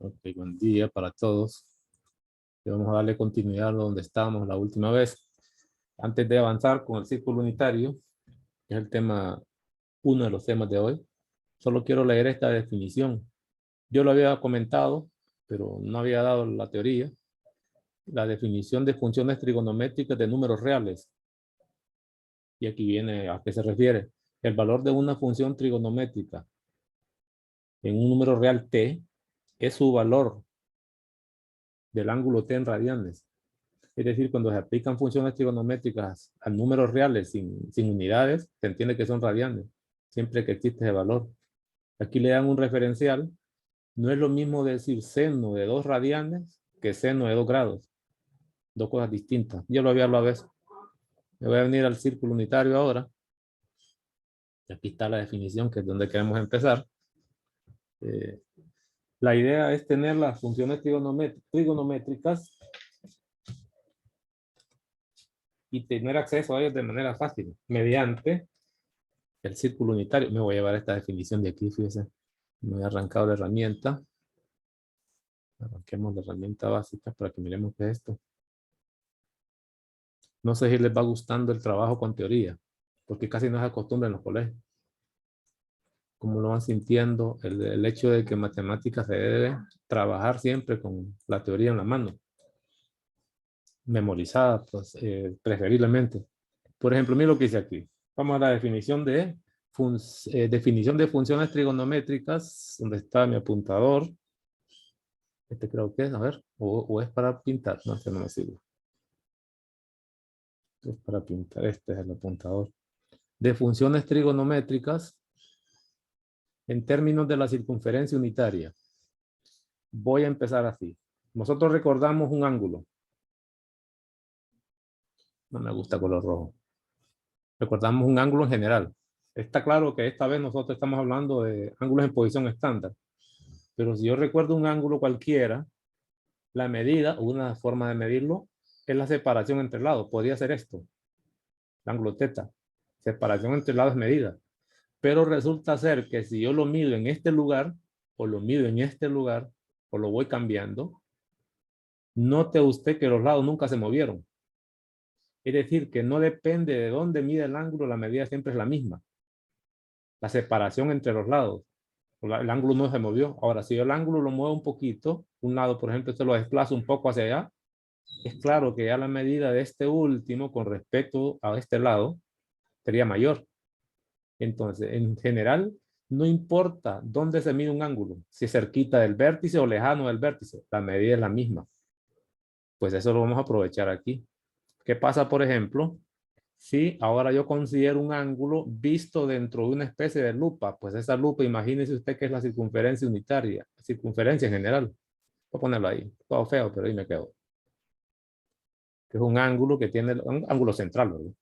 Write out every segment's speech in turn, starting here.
Ok, buen día para todos. Y vamos a darle continuidad a donde estábamos la última vez. Antes de avanzar con el círculo unitario, que es el tema, uno de los temas de hoy, solo quiero leer esta definición. Yo lo había comentado, pero no había dado la teoría. La definición de funciones trigonométricas de números reales. Y aquí viene a qué se refiere. El valor de una función trigonométrica en un número real t es su valor del ángulo t en radianes. Es decir, cuando se aplican funciones trigonométricas a números reales sin unidades, se entiende que son radianes, siempre que existe ese valor. Aquí le dan un referencial. No es lo mismo decir seno de 2 radianes que seno de 2 grados. Dos cosas distintas. Yo lo había hablado a veces. Me voy a venir al círculo unitario ahora. Aquí está la definición, que es donde queremos empezar. Eh, la idea es tener las funciones trigonométricas y tener acceso a ellas de manera fácil, mediante el círculo unitario. Me voy a llevar esta definición de aquí, fíjense. Me he arrancado la herramienta. Arranquemos la herramienta básica para que miremos qué es esto. No sé si les va gustando el trabajo con teoría, porque casi no se acostumbra en los colegios. Como lo van sintiendo, el hecho de que en matemáticas se debe trabajar siempre con la teoría en la mano. Memorizada, pues, preferiblemente. Por ejemplo, mira lo que dice aquí. Vamos a la definición de funciones trigonométricas, donde está mi apuntador. Este creo que es, a ver, o es para pintar. No, este no me sirve. Es para pintar, este es el apuntador. De funciones trigonométricas en términos de la circunferencia unitaria. Voy a empezar así. Nosotros recordamos un ángulo. No me gusta color rojo. Recordamos un ángulo en general. Está claro que esta vez nosotros estamos hablando de ángulos en posición estándar. Pero si yo recuerdo un ángulo cualquiera, la medida, una forma de medirlo, es la separación entre lados. Podría ser esto, el ángulo teta. Separación entre lados es medida. Pero resulta ser que si yo lo mido en este lugar, o lo mido en este lugar, o lo voy cambiando, note usted que los lados nunca se movieron. Es decir, que no depende de dónde mide el ángulo, la medida siempre es la misma. La separación entre los lados. El ángulo no se movió. Ahora, si yo el ángulo lo muevo un poquito, un lado, por ejemplo, este lo desplazo un poco hacia allá, es claro que ya la medida de este último con respecto a este lado sería mayor. Entonces, en general, no importa dónde se mide un ángulo, si es cerquita del vértice o lejano del vértice, la medida es la misma. Pues eso lo vamos a aprovechar aquí. ¿Qué pasa, por ejemplo, si ahora yo considero un ángulo visto dentro de una especie de lupa? Pues esa lupa, imagínese usted que es la circunferencia unitaria, circunferencia en general. Voy a ponerlo ahí, todo feo, pero ahí me quedo. Que es un ángulo que tiene, un ángulo central, ¿verdad?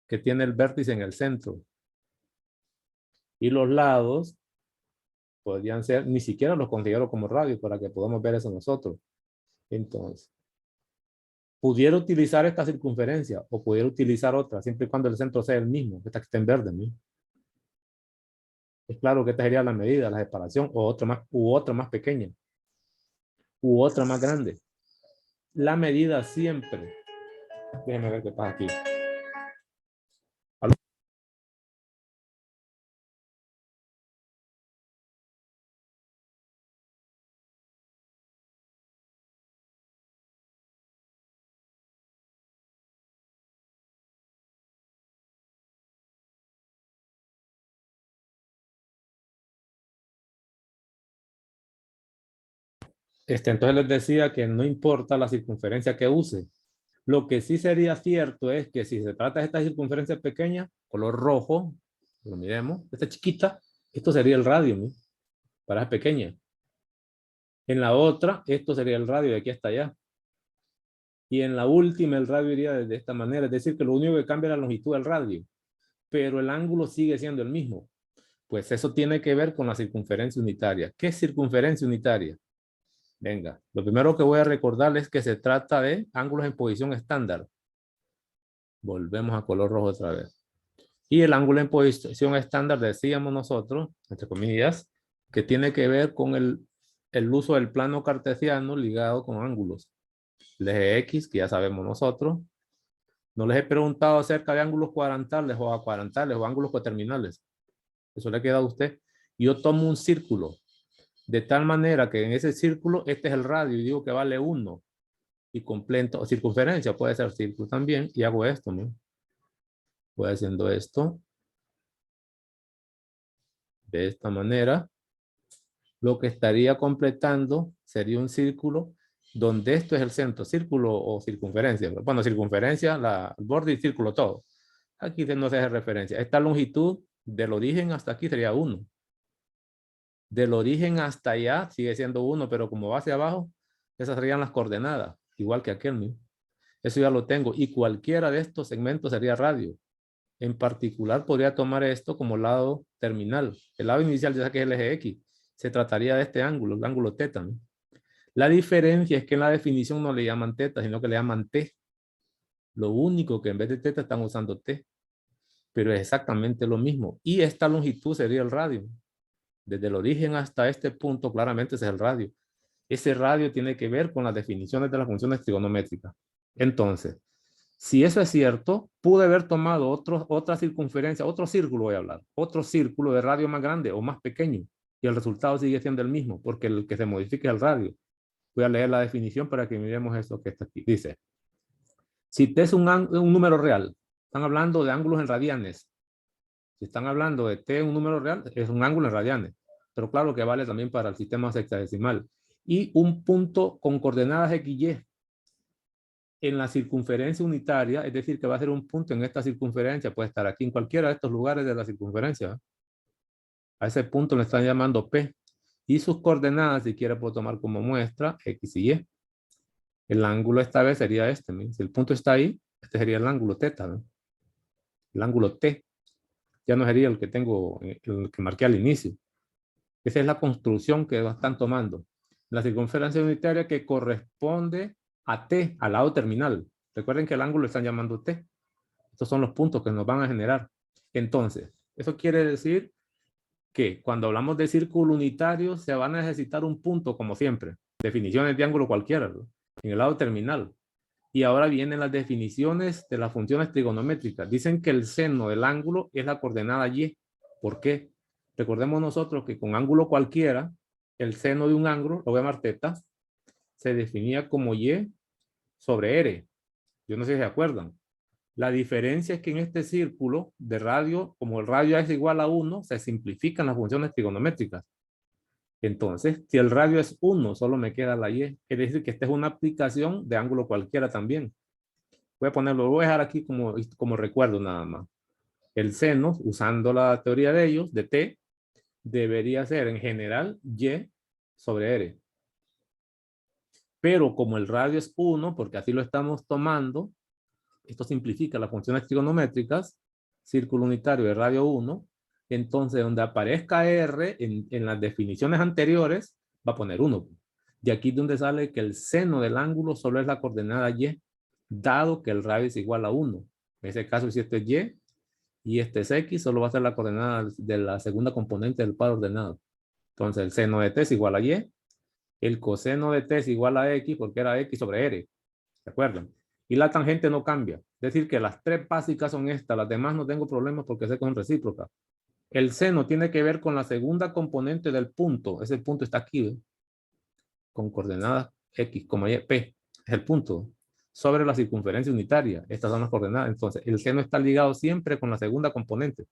Que tiene el vértice en el centro. Y los lados podrían ser, ni siquiera los considero como radio para que podamos ver eso nosotros. Entonces, pudiera utilizar esta circunferencia o pudiera utilizar otra, siempre y cuando el centro sea el mismo, esta que está en verde, ¿no? Es claro que esta sería la medida, la separación, o otra más pequeña, u otra más grande. La medida siempre. Déjenme ver qué pasa aquí. Entonces les decía que no importa la circunferencia que use. Lo que sí sería cierto es que si se trata de esta circunferencia pequeña, color rojo, lo miremos, esta chiquita, esto sería el radio, ¿no? Para esa pequeña. En la otra, esto sería el radio de aquí hasta allá. Y en la última, el radio iría de esta manera. Es decir, que lo único que cambia es la longitud del radio, pero el ángulo sigue siendo el mismo. Pues eso tiene que ver con la circunferencia unitaria. ¿Qué es circunferencia unitaria? Venga, lo primero que voy a recordarles es que se trata de ángulos en posición estándar. Volvemos a color rojo otra vez. Y el ángulo en posición estándar, decíamos nosotros, entre comillas, que tiene que ver con el uso del plano cartesiano ligado con ángulos. El eje X, que ya sabemos nosotros. No les he preguntado acerca de ángulos cuadrantales o acuadrantales o ángulos coterminales. Eso le queda a usted. Yo tomo un círculo, de tal manera que en ese círculo, este es el radio y digo que vale 1. Y completo, o circunferencia, puede ser círculo también, y hago esto, ¿no? Voy haciendo esto de esta manera. Lo que estaría completando sería un círculo donde esto es el centro, círculo o circunferencia. Bueno, circunferencia, el borde y círculo todo. Aquí no se hace referencia. Esta longitud del origen hasta aquí sería 1. Del origen hasta allá sigue siendo 1, pero como va hacia abajo, esas serían las coordenadas, igual que aquel, ¿no? Eso ya lo tengo. Y cualquiera de estos segmentos sería radio. En particular, podría tomar esto como lado terminal. El lado inicial ya que es el eje X. Se trataría de este ángulo, el ángulo teta, ¿no? La diferencia es que en la definición no le llaman teta, sino que le llaman t. Lo único que en vez de teta están usando t. Pero es exactamente lo mismo. Y esta longitud sería el radio. Desde el origen hasta este punto, claramente ese es el radio. Ese radio tiene que ver con las definiciones de las funciones trigonométricas. Entonces, si eso es cierto, pude haber tomado otra circunferencia, otro círculo voy a hablar, otro círculo de radio más grande o más pequeño, y el resultado sigue siendo el mismo, porque el que se modifica es el radio. Voy a leer la definición para que miremos esto que está aquí. Dice, si t es un número real, están hablando de ángulos en radianes. Si están hablando de t, un número real, es un ángulo en radianes. Pero claro que vale también para el sistema sexagesimal. Y un punto con coordenadas XY en la circunferencia unitaria, es decir, que va a ser un punto en esta circunferencia, puede estar aquí en cualquiera de estos lugares de la circunferencia. A ese punto le están llamando P. Y sus coordenadas, si quiere, puedo tomar como muestra X y Y. El ángulo esta vez sería este. ¿No? Si el punto está ahí, este sería el ángulo teta. ¿No? El ángulo T. Ya no sería el que tengo, el que marqué al inicio. Esa es la construcción que están tomando. La circunferencia unitaria que corresponde a T, al lado terminal. Recuerden que el ángulo están llamando T. Estos son los puntos que nos van a generar. Entonces, eso quiere decir que cuando hablamos de círculo unitario se va a necesitar un punto, como siempre. Definiciones de ángulo cualquiera, ¿no? En el lado terminal. Y ahora vienen las definiciones de las funciones trigonométricas. Dicen que el seno del ángulo es la coordenada Y. ¿Por qué? Recordemos nosotros que con ángulo cualquiera, el seno de un ángulo, lo voy a llamar teta, se definía como Y sobre R. Yo no sé si se acuerdan. La diferencia es que en este círculo de radio, como el radio es igual a 1, se simplifican las funciones trigonométricas. Entonces, si el radio es 1, solo me queda la Y. Quiere decir que esta es una aplicación de ángulo cualquiera también. Voy a ponerlo, lo voy a dejar aquí como recuerdo nada más. El seno, usando la teoría de ellos, de T, debería ser en general Y sobre R. Pero como el radio es 1, porque así lo estamos tomando, esto simplifica las funciones trigonométricas, círculo unitario de radio 1, entonces donde aparezca R en las definiciones anteriores, va a poner 1. De aquí donde sale que el seno del ángulo solo es la coordenada Y, dado que el radio es igual a 1. En ese caso, si este es Y este es X, solo va a ser la coordenada de la segunda componente del par ordenado. Entonces, el seno de T es igual a Y, el coseno de T es igual a X, porque era X sobre R. ¿Se acuerdan? Y la tangente no cambia. Es decir, que las tres básicas son estas. Las demás no tengo problemas porque sé que son recíprocas. El seno tiene que ver con la segunda componente del punto. Ese punto está aquí, ¿ve? Con coordenadas X, Y, P. Es el punto. Sobre la circunferencia unitaria. Estas son las coordenadas. Entonces, el seno está ligado siempre con la segunda componente.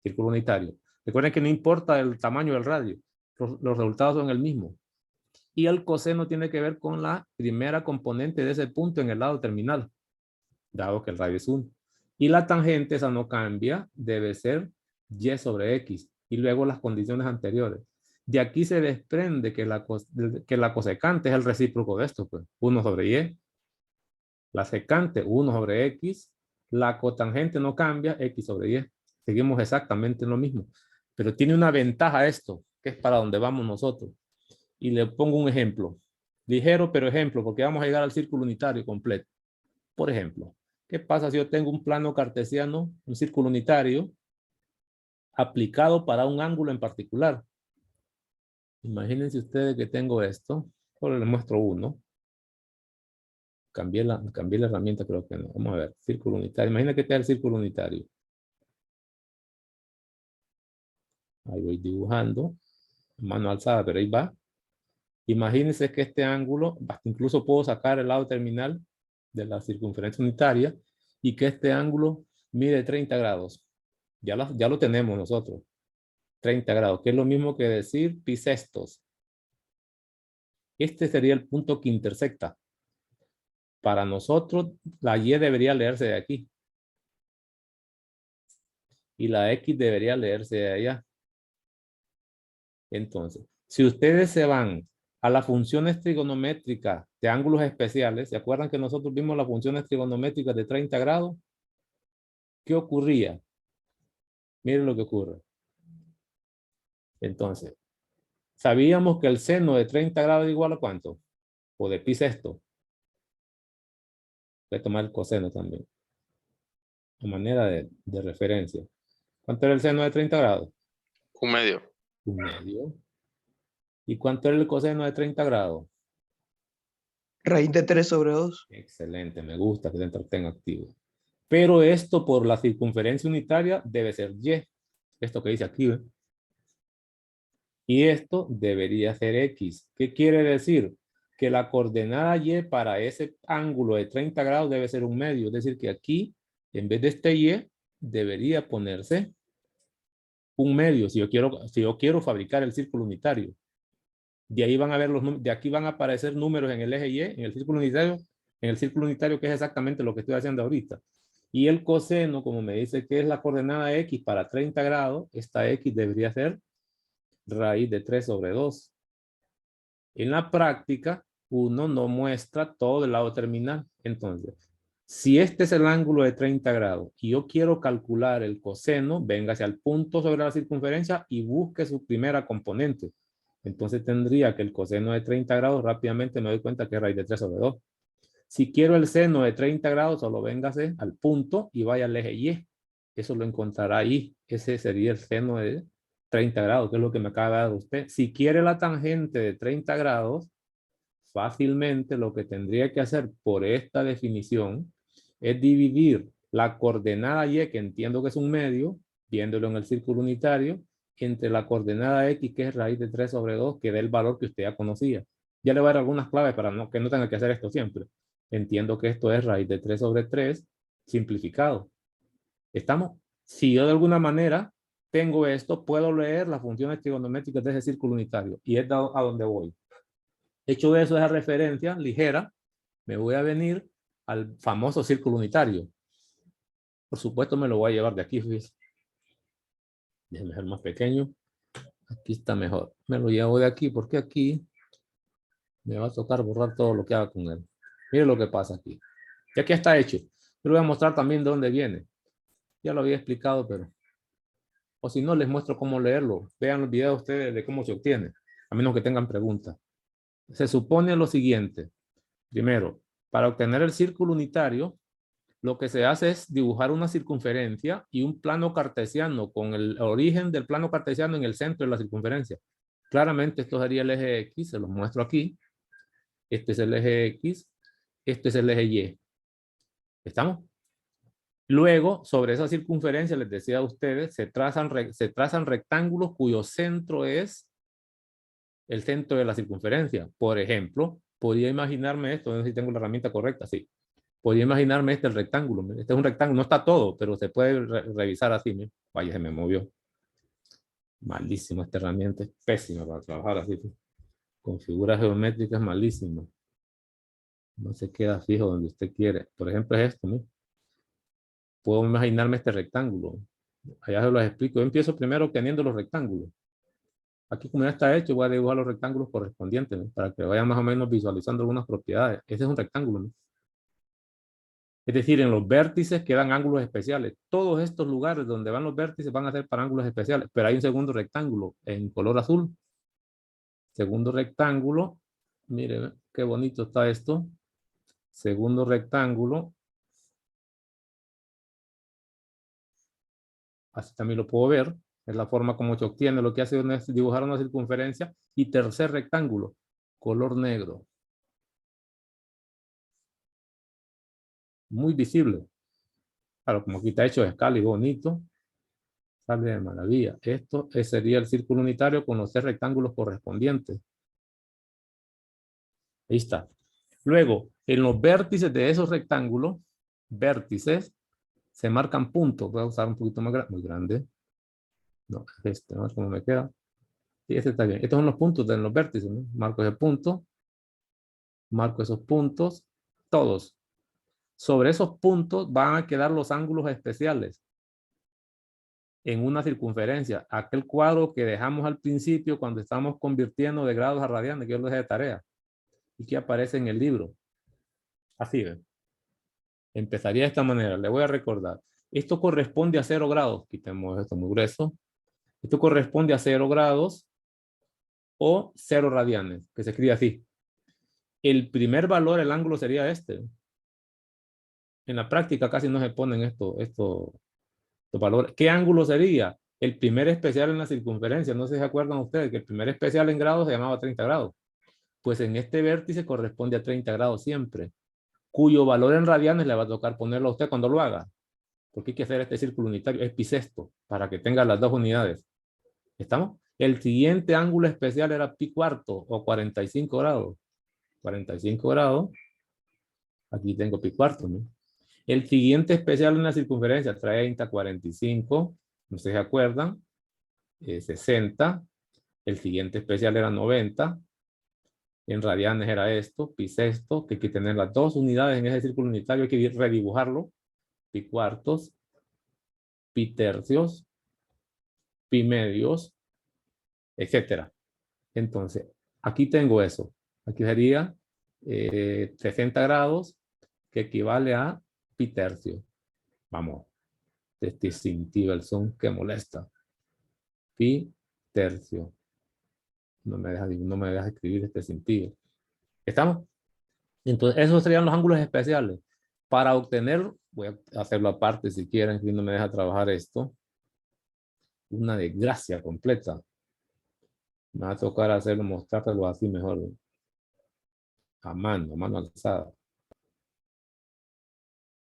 Círculo unitario. Recuerden que no importa el tamaño del radio. Los resultados son el mismo. Y el coseno tiene que ver con la primera componente de ese punto en el lado terminal, dado que el radio es 1. Y la tangente, esa no cambia, debe ser Y sobre X. Y luego las condiciones anteriores. De aquí se desprende que la cosecante es el recíproco de esto, pues 1 sobre Y. La secante, 1 sobre X. La cotangente no cambia, X sobre Y. Seguimos exactamente en lo mismo. Pero tiene una ventaja esto, que es para donde vamos nosotros. Y le pongo un ejemplo. Ligero, pero ejemplo, porque vamos a llegar al círculo unitario completo. Por ejemplo, ¿qué pasa si yo tengo un plano cartesiano, un círculo unitario, aplicado para un ángulo en particular? Imagínense ustedes que tengo esto. Solo les muestro uno. Cambié la herramienta, creo que no. Vamos a ver, círculo unitario. Imagina que este es el círculo unitario. Ahí voy dibujando. Mano alzada, pero ahí va. Imagínense que este ángulo, hasta incluso puedo sacar el lado terminal de la circunferencia unitaria y que este ángulo mide 30 grados. Ya lo tenemos nosotros. 30 grados, que es lo mismo que decir pi sextos. Este sería el punto que intersecta. Para nosotros, la y debería leerse de aquí. Y la x debería leerse de allá. Entonces, si ustedes se van a las funciones trigonométricas de ángulos especiales, ¿se acuerdan que nosotros vimos las funciones trigonométricas de 30 grados? ¿Qué ocurría? Miren lo que ocurre. Entonces, sabíamos que el seno de 30 grados es igual a ¿cuánto? O de pi sexto. Voy a tomar el coseno también. A manera de referencia. ¿Cuánto era el seno de 30 grados? 1/2. 1/2. ¿Y cuánto era el coseno de 30 grados? Raíz de 3/2. Excelente, me gusta que estén activo. Pero esto por la circunferencia unitaria debe ser y. Esto que dice aquí, ¿ve? Y esto debería ser x. ¿Qué quiere decir? Que la coordenada y para ese ángulo de 30 grados debe ser 1/2. Es decir, que aquí, en vez de este y, debería ponerse 1/2 si yo quiero fabricar el círculo unitario. De ahí van a ver de aquí van a aparecer números en el eje y, en el círculo unitario, que es exactamente lo que estoy haciendo ahorita. Y el coseno, como me dice que es la coordenada x para 30 grados, esta x debería ser raíz de 3/2. En la práctica, uno no muestra todo el lado terminal. Entonces, si este es el ángulo de 30 grados y yo quiero calcular el coseno, véngase al punto sobre la circunferencia y busque su primera componente. Entonces tendría que el coseno de 30 grados, rápidamente me doy cuenta que es raíz de 3/2. Si quiero el seno de 30 grados, solo véngase al punto y vaya al eje y. Eso lo encontrará ahí. Ese sería el seno de 30 grados, que es lo que me acaba de dar usted. Si quiere la tangente de 30 grados, fácilmente lo que tendría que hacer por esta definición es dividir la coordenada y, que entiendo que es 1/2, viéndolo en el círculo unitario, entre la coordenada x, que es raíz de 3/2, que da el valor que usted ya conocía. Ya le voy a dar algunas claves para que no tenga que hacer esto siempre. Entiendo que esto es raíz de 3/3 simplificado. ¿Estamos? Si yo de alguna manera tengo esto, puedo leer las funciones trigonométricas de ese círculo unitario. Y es a donde voy. Hecho eso, esa referencia ligera, me voy a venir al famoso círculo unitario. Por supuesto, me lo voy a llevar de aquí. Fíjese. Déjeme ser más pequeño. Aquí está mejor. Me lo llevo de aquí porque aquí me va a tocar borrar todo lo que haga con él. Mire lo que pasa aquí. Y aquí está hecho. Yo le voy a mostrar también de dónde viene. Ya lo había explicado, pero... O si no, les muestro cómo leerlo. Vean los videos ustedes de cómo se obtiene. A menos que tengan preguntas. Se supone lo siguiente. Primero, para obtener el círculo unitario, lo que se hace es dibujar una circunferencia y un plano cartesiano con el origen del plano cartesiano en el centro de la circunferencia. Claramente esto sería el eje X, se los muestro aquí. Este es el eje X, este es el eje Y. ¿Estamos? Luego, sobre esa circunferencia, les decía a ustedes, se trazan rectángulos cuyo centro es el centro de la circunferencia. Por ejemplo, podría imaginarme esto, no sé si tengo la herramienta correcta, sí. Podría imaginarme el rectángulo. Este es un rectángulo, no está todo, pero se puede revisar así. Vaya, se me movió. Malísimo esta herramienta, es pésima para trabajar así. Con figuras geométricas, malísimo. No se queda fijo donde usted quiere. Por ejemplo, es esto, ¿no? Puedo imaginarme este rectángulo. Allá se los explico. Yo empiezo primero obteniendo los rectángulos. Aquí como ya está hecho, voy a dibujar los rectángulos correspondientes, ¿no? Para que vayan más o menos visualizando algunas propiedades. Ese es un rectángulo, ¿no? Es decir, en los vértices quedan ángulos especiales. Todos estos lugares donde van los vértices van a ser para ángulos especiales, pero hay un segundo rectángulo en color azul. Segundo rectángulo, mire qué bonito está esto. Segundo rectángulo. Así también lo puedo ver. Es la forma como se obtiene. Lo que hace uno es dibujar una circunferencia. Y tercer rectángulo, color negro. Muy visible. Claro, como aquí está hecho de escala y bonito, sale de maravilla. Esto sería el círculo unitario con los 3 rectángulos correspondientes. Ahí está. Luego, en los vértices de esos rectángulos, vértices, se marcan puntos. Voy a usar un poquito más muy grande. No, este, ¿no? ¿Cómo me queda? Sí, este está bien. Estos son los puntos de los vértices, ¿no? Marco ese punto. Marco esos puntos. Todos. Sobre esos puntos van a quedar los ángulos especiales en una circunferencia. Aquel cuadro que dejamos al principio cuando estamos convirtiendo de grados a radianes, que yo lo dejé de tarea, y que aparece en el libro. Así ven. Empezaría de esta manera. Le voy a recordar. Esto corresponde a 0 grados. Quitemos esto muy grueso. Esto corresponde a 0 grados o 0 radianes, que se escribe así. El primer valor, el ángulo sería este. En la práctica casi no se ponen estos valores. ¿Qué ángulo sería? El primer especial en la circunferencia. No sé si se acuerdan ustedes que el primer especial en grados se llamaba 30 grados. Pues en este vértice corresponde a 30 grados siempre, cuyo valor en radianes le va a tocar ponerlo a usted cuando lo haga. Porque hay que hacer este círculo unitario, es bisexto, para que tenga las 2 unidades. ¿Estamos? El siguiente ángulo especial era pi cuarto o 45 grados. 45 grados. Aquí tengo pi cuarto, ¿no? El siguiente especial en la circunferencia, 30, 45, no sé si se acuerdan, 60. El siguiente especial era 90. En radianes era esto, pi sexto, que hay que tener las 2 unidades en ese círculo unitario, hay que redibujarlo. Pi cuartos, pi tercios, pi medios, etcétera. Entonces, aquí tengo eso. Aquí sería 60 grados, que equivale a pi tercio. Vamos, este distintivo el son que molesta. Pi tercio. No me deja escribir este sentido. ¿Estamos? Entonces, esos serían los ángulos especiales. Para obtener, voy a hacerlo aparte si quieren, si no me deja trabajar esto. Una desgracia completa. Me va a tocar hacerlo, mostrártelo así mejor. A mano alzada.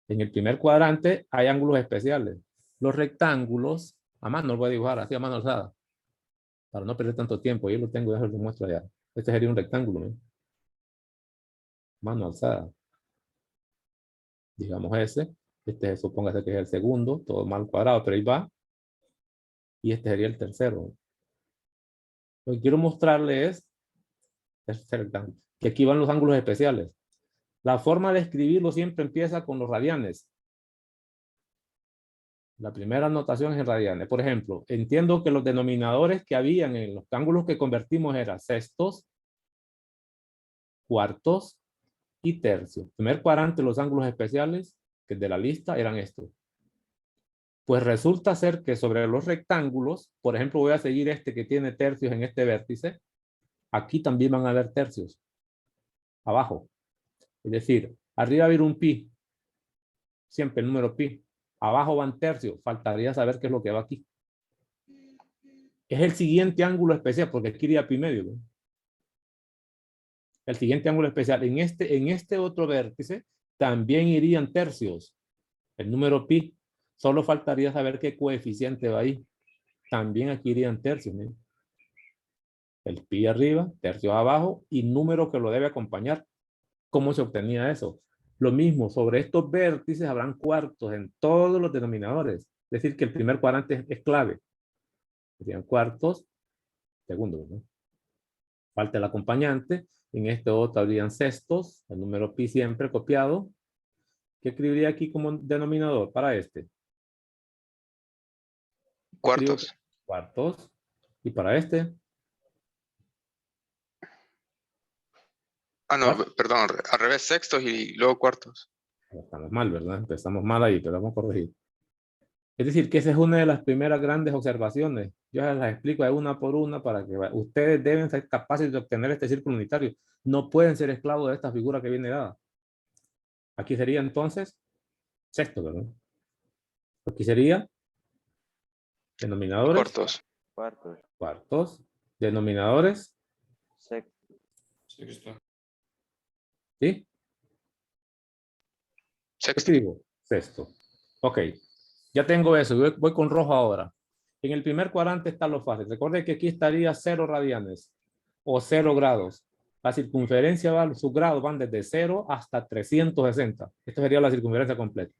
En el primer cuadrante hay ángulos especiales. Los rectángulos, a mano lo voy a dibujar así a mano alzada. Para no perder tanto tiempo. Yo lo tengo, ya lo muestro allá. Este sería un rectángulo, ¿no? Mano alzada. Digamos ese. Este supóngase que es el segundo, todo mal cuadrado, pero ahí va. Y este sería el tercero. Lo que quiero mostrarle es este rectángulo, que aquí van los ángulos especiales. La forma de escribirlo siempre empieza con los radianes. La primera anotación es en radianes. Por ejemplo, entiendo que los denominadores que habían en los ángulos que convertimos eran sextos, cuartos y tercios. Primer cuadrante, los ángulos especiales que de la lista eran estos. Pues resulta ser que sobre los rectángulos, por ejemplo, voy a seguir este que tiene tercios en este vértice. Aquí también van a haber tercios. Abajo. Es decir, arriba va a haber un pi. Siempre el número pi. Abajo van tercios. Faltaría saber qué es lo que va aquí. Es el siguiente ángulo especial, porque aquí iría pi medio, ¿no? El siguiente ángulo especial. En este otro vértice también irían tercios. El número pi. Solo faltaría saber qué coeficiente va ahí. También aquí irían tercios, ¿no? El pi arriba, tercios abajo y número que lo debe acompañar. ¿Cómo se obtenía eso? Lo mismo, sobre estos vértices habrán cuartos en todos los denominadores. Es decir, que el primer cuadrante es clave. Serían cuartos, segundo, ¿no? Falta el acompañante. En este otro habrían sextos, el número pi siempre copiado. ¿Qué escribiría aquí como denominador para este? Cuartos. Cuartos. Y para este. Ah, no, perdón, al revés, sextos y luego cuartos. Estamos mal, ¿verdad? Empezamos mal ahí, pero vamos a corregir. Es decir, que esa es una de las primeras grandes observaciones. Yo las explico de una por una para que ustedes deben ser capaces de obtener este círculo unitario. No pueden ser esclavos de esta figura que viene dada. Aquí sería entonces sexto, ¿verdad? Aquí sería Denominadores, Cuartos. Cuartos. cuartos. Denominadores, Sextos. ¿sí? ¿Qué Sexto. escribo? Sexto. Ok, ya tengo eso. Voy con rojo ahora. En el primer cuadrante está lo fácil. Recuerde que aquí estaría 0 radianes o 0 grados. La circunferencia, sus grados van desde 0 hasta 360. Esta sería la circunferencia completa.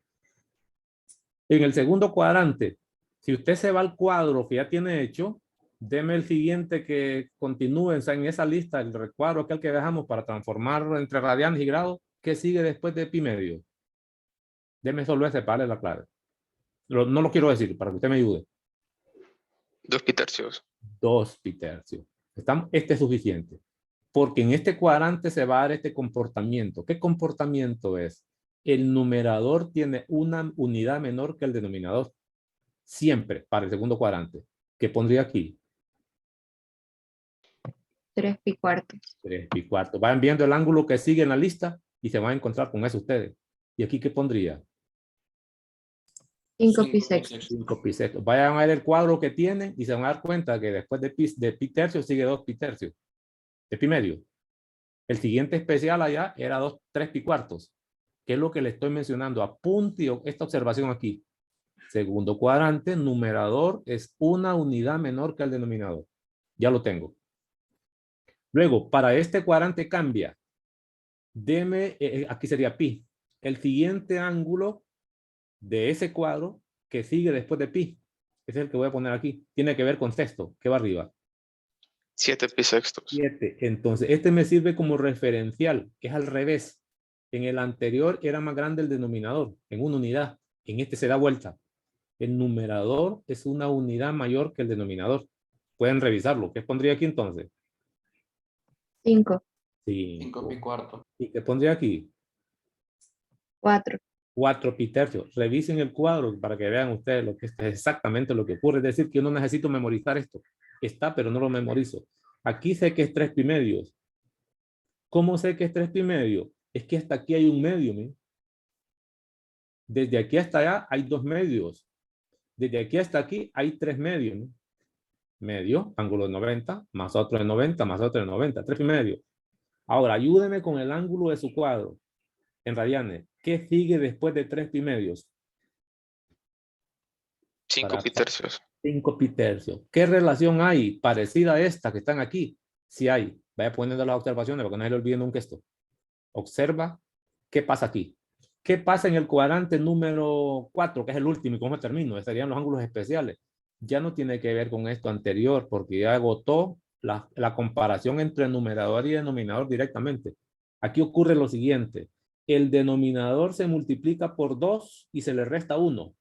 En el segundo cuadrante, si usted se va al cuadro que ya tiene hecho, deme el siguiente que continúe en esa lista, el recuadro aquel que dejamos para transformarlo entre radianes y grados, que sigue después de pi medio. Deme solo ese para darle la clave. No lo quiero decir, para que usted me ayude. 2 pi tercios. 2 pi tercios. Este es suficiente. Porque en este cuadrante se va a dar este comportamiento. ¿Qué comportamiento es? El numerador tiene una unidad menor que el denominador. Siempre para el segundo cuadrante. ¿Qué pondría aquí? 3 pi cuartos. 3 pi cuartos. Vayan viendo el ángulo que sigue en la lista y se van a encontrar con eso ustedes. ¿Y aquí qué pondría? 5 pi sextos. 5 pi sextos. Vayan a ver el cuadro que tienen y se van a dar cuenta que después de pi tercios sigue 2 pi tercios. De pi medio. El siguiente especial allá era 3 pi cuartos. ¿Qué es lo que le estoy mencionando? Apunte esta observación aquí. Segundo cuadrante, numerador es una unidad menor que el denominador. Ya lo tengo. Luego, para este cuadrante cambia. Deme, aquí sería pi. El siguiente ángulo de ese cuadro que sigue después de pi, es el que voy a poner aquí, tiene que ver con sexto, que va arriba. 7 pi sextos. 7. Entonces, este me sirve como referencial, que es al revés. En el anterior era más grande el denominador, en una unidad. En este se da vuelta. El numerador es una unidad mayor que el denominador. Pueden revisarlo. ¿Qué pondría aquí entonces? 5. 5 pi cuarto. ¿Y qué pondría aquí? 4. 4 pi tercios. Revisen el cuadro para que vean ustedes lo que es exactamente lo que ocurre. Es decir, que yo no necesito memorizar esto. Está, pero no lo memorizo. Aquí sé que es 3 pi medios. ¿Cómo sé que es 3 pi medio? Es que hasta aquí hay un medio. ¿me? Desde aquí hasta allá hay 2 medios. Desde aquí hasta aquí hay 3 medios. ¿no? Medio, ángulo de 90, más otro de 90, más otro de 90. 3 pi medio. Ahora, ayúdeme con el ángulo de su cuadro. En radianes. ¿Qué sigue después de 3 pi medios? 5 pi tercios. 5 pi tercios. ¿Qué relación hay parecida a esta que están aquí? Sí hay. Vaya poniendo las observaciones para que no se le olvide nunca esto. Observa qué pasa aquí. ¿Qué pasa en el cuadrante número 4, que es el último y cómo termino? Estos serían los ángulos especiales. Ya no tiene que ver con esto anterior porque ya agotó la comparación entre numerador y denominador directamente. Aquí ocurre lo siguiente. El denominador se multiplica por 2 y se le resta 1.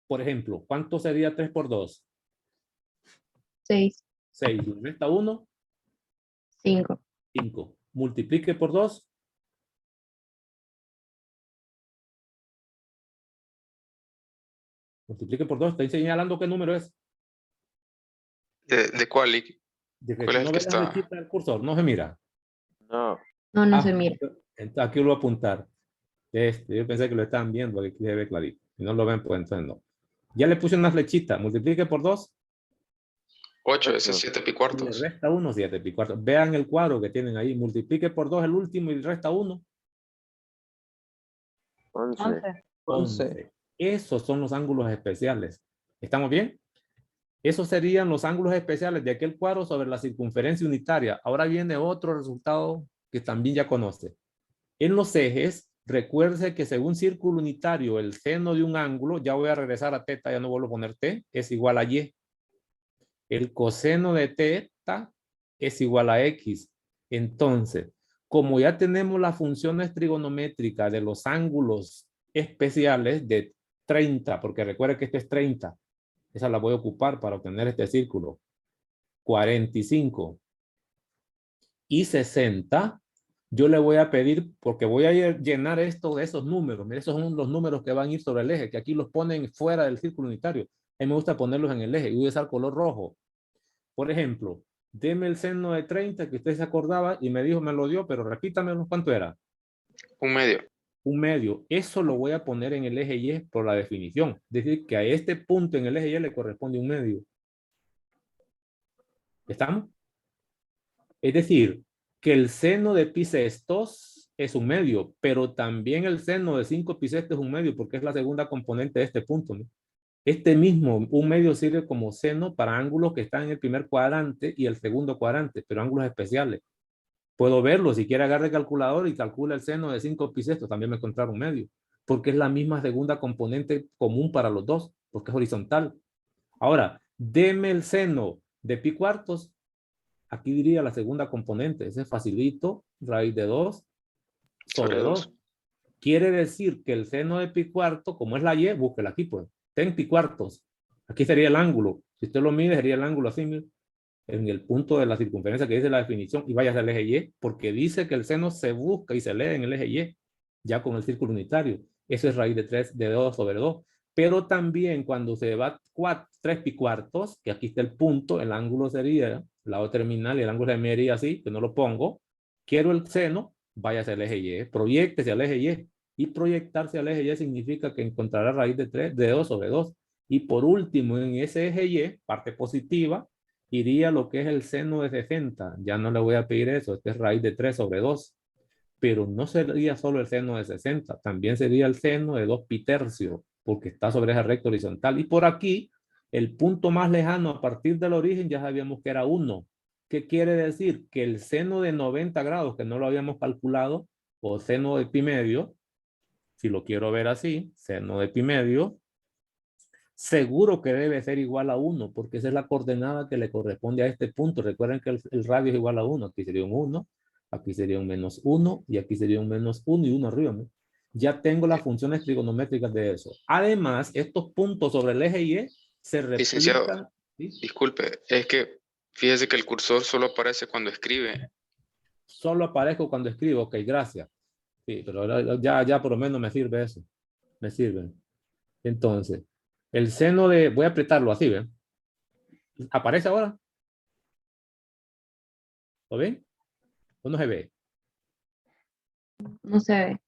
Por ejemplo, ¿cuánto sería 3 por 2? 6. 6. ¿Le resta 1? 5. 5. Multiplique por 2. Multiplique por 2. Estoy señalando qué número es. ¿De cuál? Desde ¿Cuál que es no el que ve la está? flechita del cursor, no se mira. No. No, no se mira. Entonces aquí lo voy a apuntar. Yo pensé que lo estaban viendo, aquí se ve clarito. Si no lo ven, pues entonces no. Ya le puse una flechita. Multiplique por 2. 8, ese es 7 pi Y le cuartos. resta 1, 7 pi cuartos. Vean el cuadro que tienen ahí. Multiplique por 2 el último y resta 1. 11. 11. Esos son los ángulos especiales. ¿Estamos bien? Esos serían los ángulos especiales de aquel cuadro sobre la circunferencia unitaria. Ahora viene otro resultado que también ya conoce. En los ejes, recuerde que según círculo unitario, el seno de un ángulo, ya voy a regresar a teta, ya no vuelvo a poner t, es igual a y. El coseno de teta es igual a x. Entonces, como ya tenemos las funciones trigonométricas de los ángulos especiales de 30, porque recuerda que este es 30, esa la voy a ocupar para obtener este círculo, 45 y 60, yo le voy a pedir, porque voy a llenar esto de esos números. Mira, esos son los números que van a ir sobre el eje, que aquí los ponen fuera del círculo unitario. A mí me gusta ponerlos en el eje y voy a usar color rojo. Por ejemplo, deme el seno de 30 que usted se acordaba y me dijo, me lo dio, pero repítamelo, ¿cuánto era? 1 medio. un medio. Eso lo voy a poner en el eje Y por la definición. Es decir, que a este punto en el eje Y le corresponde un medio. ¿Estamos? Es decir, que el seno de pi sextos es un medio, pero también el seno de 5 pi sextos es un medio, porque es la segunda componente de este punto, ¿no? Este mismo, un medio sirve como seno para ángulos que están en el primer cuadrante y el segundo cuadrante, pero ángulos especiales. Puedo verlo, si quiere agarre el calculador y calcula el seno de 5 pi sextos, también me encontrará un medio, porque es la misma segunda componente común para los dos, porque es horizontal. Ahora, deme el seno de pi cuartos, aquí diría la segunda componente, ese es facilito, raíz de 2 sobre 2. Quiere decir que el seno de pi cuarto, como es la y, búsquela aquí, pues, ten pi cuartos. Aquí sería el ángulo. Si usted lo mide, sería el ángulo así, en el punto de la circunferencia que dice la definición, y vaya al eje Y, porque dice que el seno se busca y se lee en el eje Y, ya con el círculo unitario. Eso es raíz de 3 de 2 sobre 2. Pero también cuando se va 3 pi cuartos, que aquí está el punto, el ángulo sería la O terminal y el ángulo se mediría así, que no lo pongo. Quiero el seno, vaya hacia el eje Y, proyectese al eje Y. Y proyectarse al eje Y significa que encontrará raíz de 3 de 2 sobre 2. Y por último, en ese eje Y, parte positiva, iría lo que es el seno de 60. Ya no le voy a pedir eso, este es raíz de 3 sobre 2. Pero no sería solo el seno de 60, también sería el seno de 2 pi tercios, porque está sobre esa recta horizontal. Y por aquí, el punto más lejano a partir del origen ya sabíamos que era 1. ¿Qué quiere decir? Que el seno de 90 grados, que no lo habíamos calculado, o seno de pi medio, si lo quiero ver así, seno de pi medio, seguro que debe ser igual a 1, porque esa es la coordenada que le corresponde a este punto. Recuerden que el radio es igual a 1. Aquí sería un 1, aquí sería un menos 1, y aquí sería un menos 1 y 1 arriba, ¿no? Ya tengo las funciones trigonométricas de eso. Además, estos puntos sobre el eje Y se Licenciado, replican. ¿Sí? disculpe, es que fíjese que el cursor solo aparece cuando escribe. Solo aparezco cuando escribo. Ok, gracias. Sí, pero ya por lo menos me sirve eso. Me sirve. Entonces, el seno de... Voy a apretarlo así, ¿ven? ¿Aparece ahora? ¿Lo ven? ¿O no se ve? No se ve.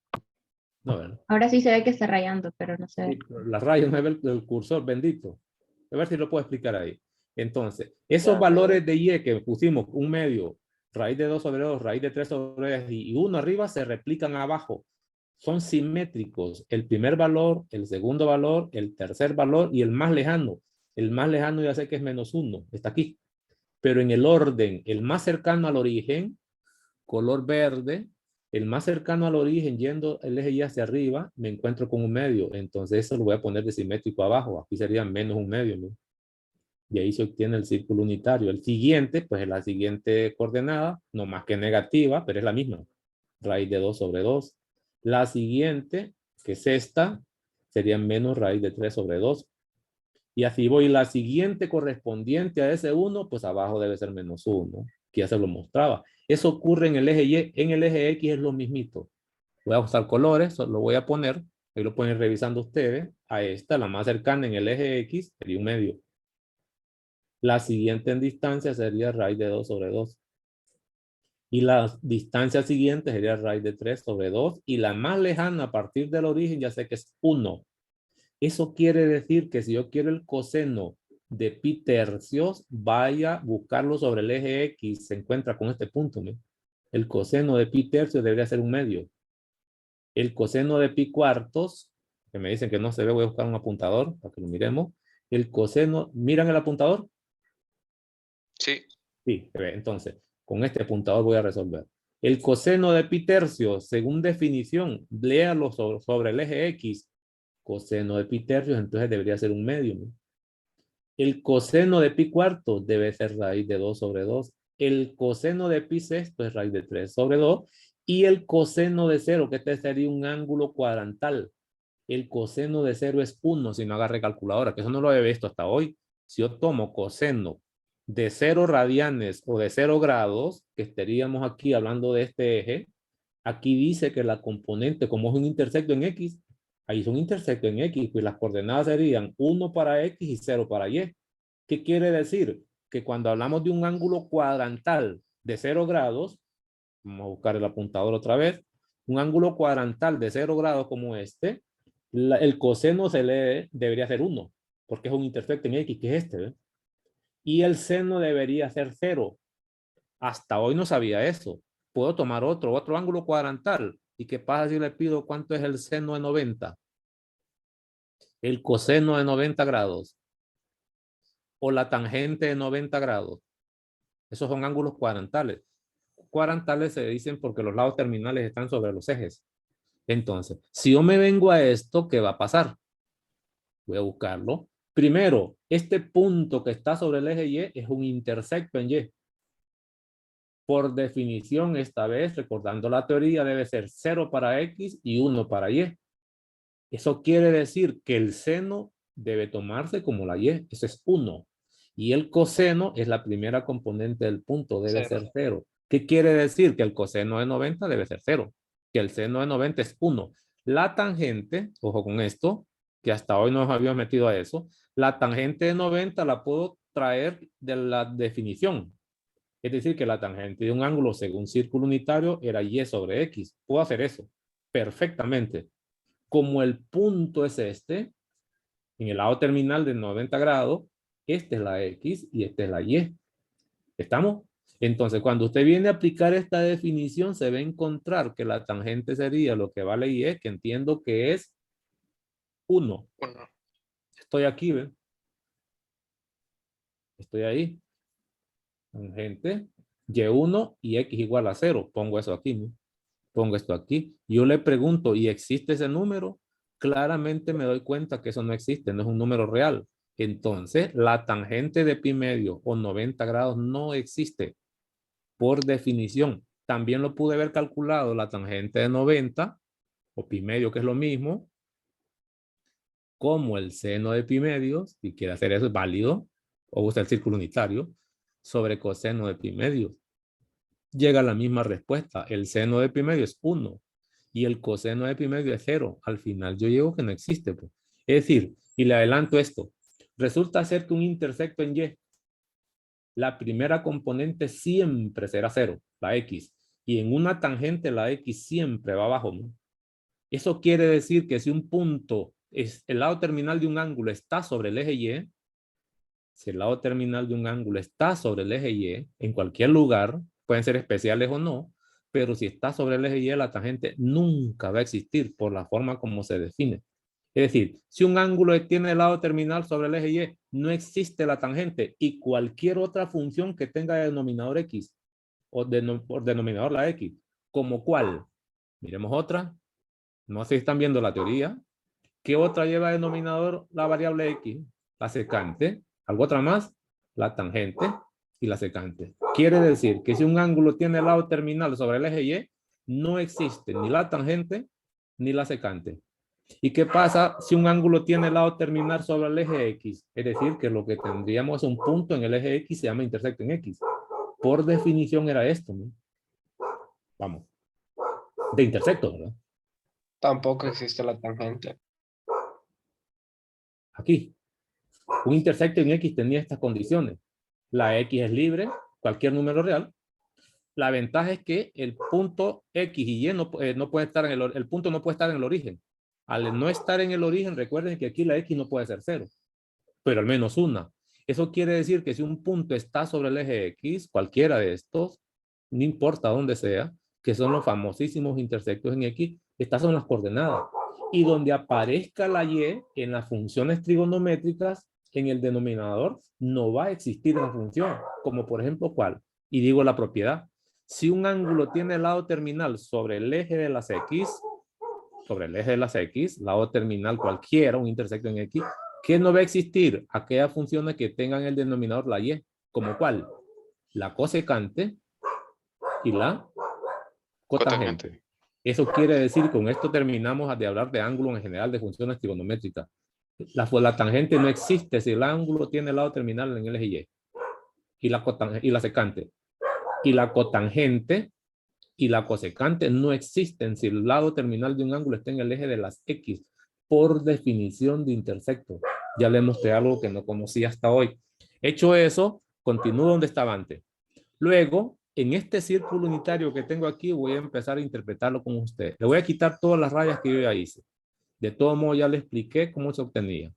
No, ¿verdad? Ahora sí se ve que está rayando, pero no se ve. Sí, la raya no se ve el cursor, bendito. A ver si lo puedo explicar ahí. Entonces, esos Ya, valores de Y que pusimos, un medio, raíz de 2 sobre 2, raíz de 3 sobre 2 y 1 arriba, se replican abajo. Son simétricos. El primer valor, el segundo valor, el tercer valor y el más lejano. El más lejano ya sé que es menos 1, está aquí. Pero en el orden, el más cercano al origen, color verde, el más cercano al origen, yendo el eje Y hacia arriba, me encuentro con un medio. Entonces eso lo voy a poner de simétrico abajo. Aquí sería menos un medio, ¿no? Y ahí se obtiene el círculo unitario. El siguiente, pues es la siguiente coordenada, no más que negativa, pero es la misma. Raíz de 2 sobre 2. La siguiente, que es esta, sería menos raíz de 3 sobre 2. Y así voy. La siguiente correspondiente a ese 1, pues abajo debe ser menos 1, que ya se lo mostraba. Eso ocurre en el eje Y. En el eje X es lo mismito. Voy a usar colores, lo voy a poner, ahí lo pueden ir revisando ustedes. A esta, la más cercana en el eje X, sería un medio. La siguiente en distancia sería raíz de 2 sobre 2. Y la distancia siguiente sería raíz de 3 sobre 2. Y la más lejana a partir del origen ya sé que es 1. Eso quiere decir que si yo quiero el coseno de pi tercios, vaya a buscarlo sobre el eje X, se encuentra con este punto, ¿no? El coseno de pi tercios debería ser un medio. El coseno de pi cuartos, que me dicen que no se ve, voy a buscar un apuntador para que lo miremos. El coseno, ¿miran el apuntador? Sí, Sí, se ve. Entonces, con este apuntador voy a resolver. El coseno de pi tercios, según definición, léalo sobre el eje X, coseno de pi tercios, entonces debería ser un medio, ¿no? El coseno de pi cuartos debe ser raíz de 2 sobre 2. El coseno de pi sexto es raíz de 3 sobre 2. Y el coseno de 0, que este sería un ángulo cuadrantal. El coseno de 0 es 1 si no agarre calculadora, que eso no lo he visto hasta hoy. Si yo tomo coseno de 0 radianes o de 0 grados, que estaríamos aquí hablando de este eje, aquí dice que la componente, como es un intersecto en X, ahí es un intersecto en X, pues las coordenadas serían 1 para X y 0 para Y. ¿Qué quiere decir? Que cuando hablamos de un ángulo cuadrantal de 0 grados, vamos a buscar el apuntador otra vez, Un ángulo cuadrantal de 0 grados como este, el coseno se lee, debería ser 1, porque es un intersecto en X, que es este, ¿ve? Y el seno debería ser 0. Hasta hoy no sabía eso. Puedo tomar otro ángulo cuadrantal. ¿Y qué pasa si le pido cuánto es el seno de 90? El coseno de 90 grados. O la tangente de 90 grados. Esos son ángulos cuadrantales. Cuadrantales se dicen porque los lados terminales están sobre los ejes. Entonces, si yo me vengo a esto, ¿qué va a pasar? Voy a buscarlo. Primero, este punto que está sobre el eje Y es un intersecto en Y. Por definición, esta vez, recordando la teoría, debe ser 0 para X y 1 para Y. Eso quiere decir que el seno debe tomarse como la Y. Eso es 1. Y el coseno es la primera componente del punto, debe ser 0. ¿Qué quiere decir? Que el coseno de 90 debe ser 0. Que el seno de 90 es 1. La tangente, ojo con esto, que hasta hoy nos habíamos metido a eso, la tangente de 90 la puedo traer de la definición. Es decir, que la tangente de un ángulo según círculo unitario era Y sobre X. Puedo hacer eso perfectamente. Como el punto es este, en el lado terminal de 90 grados, esta es la X y esta es la Y. ¿Estamos? Entonces, cuando usted viene a aplicar esta definición, se va a encontrar que la tangente sería lo que vale Y, que entiendo que es 1. Estoy aquí, ¿ven? Estoy ahí. Tangente Y1 y X igual a 0. Pongo eso aquí, ¿no? Pongo esto aquí. Yo le pregunto, ¿y existe ese número? Claramente me doy cuenta que eso no existe, no es un número real. Entonces, la tangente de pi medio o 90 grados no existe por definición. También lo pude haber calculado la tangente de 90 o pi medio, que es lo mismo, como el seno de pi medio, si quiere hacer eso es válido, o usa el círculo unitario, sobre coseno de pi medio. Llega a la misma respuesta. El seno de pi medio es 1 y el coseno de pi medio es 0. Al final yo llego que no existe. Pues. Es decir, y le adelanto esto, resulta ser que un intersecto en Y, la primera componente siempre será 0, la X, y en una tangente la X siempre va abajo, ¿no? Eso quiere decir que si un punto, el lado terminal de un ángulo está sobre el eje Y, si el lado terminal de un ángulo está sobre el eje Y, en cualquier lugar, pueden ser especiales o no, pero si está sobre el eje Y, la tangente nunca va a existir por la forma como se define. Es decir, si un ángulo tiene el lado terminal sobre el eje Y, no existe la tangente y cualquier otra función que tenga denominador X o por denominador la X, ¿como cuál? Miremos otra. No sé si están viendo la teoría. ¿Qué otra lleva denominador la variable X? La secante. ¿Algo otra más? La tangente y la secante. Quiere decir que si un ángulo tiene el lado terminal sobre el eje Y, no existe ni la tangente ni la secante. ¿Y qué pasa si un ángulo tiene el lado terminal sobre el eje X? Es decir, que lo que tendríamos es un punto en el eje X, se llama intersecto en X. Por definición era esto, ¿no? Vamos. De intersecto, ¿verdad? Tampoco existe la tangente. Aquí. Un intersecto en X tenía estas condiciones. La X es libre, cualquier número real. La ventaja es que el punto X y Y no puede estar en el punto no puede estar en el origen. Al no estar en el origen, recuerden que aquí la X no puede ser 0, pero al menos una. Eso quiere decir que si un punto está sobre el eje X, cualquiera de estos, no importa dónde sea, que son los famosísimos intersectos en X, estas son las coordenadas. Y donde aparezca la Y en las funciones trigonométricas, en el denominador, no va a existir esa función. Como por ejemplo, ¿cuál? Y digo la propiedad. Si un ángulo tiene el lado terminal sobre el eje de las X, lado terminal cualquiera, un intersecto en X, ¿qué no va a existir? Aquellas funciones que tengan el denominador la Y, como cuál? La cosecante y la cotangente. Eso quiere decir, con esto terminamos de hablar de ángulos en general, de funciones trigonométricas. La tangente no existe si el ángulo tiene el lado terminal en el eje Y. Y la secante. Y la cotangente y la cosecante no existen si el lado terminal de un ángulo está en el eje de las X, por definición de intersecto. Ya le mostré algo que no conocía hasta hoy. Hecho eso, continúo donde estaba antes. Luego, En este círculo unitario que tengo aquí, voy a empezar a interpretarlo con usted. Le voy a quitar todas las rayas que yo ya hice. De todo modo, ya le expliqué cómo se obtenía.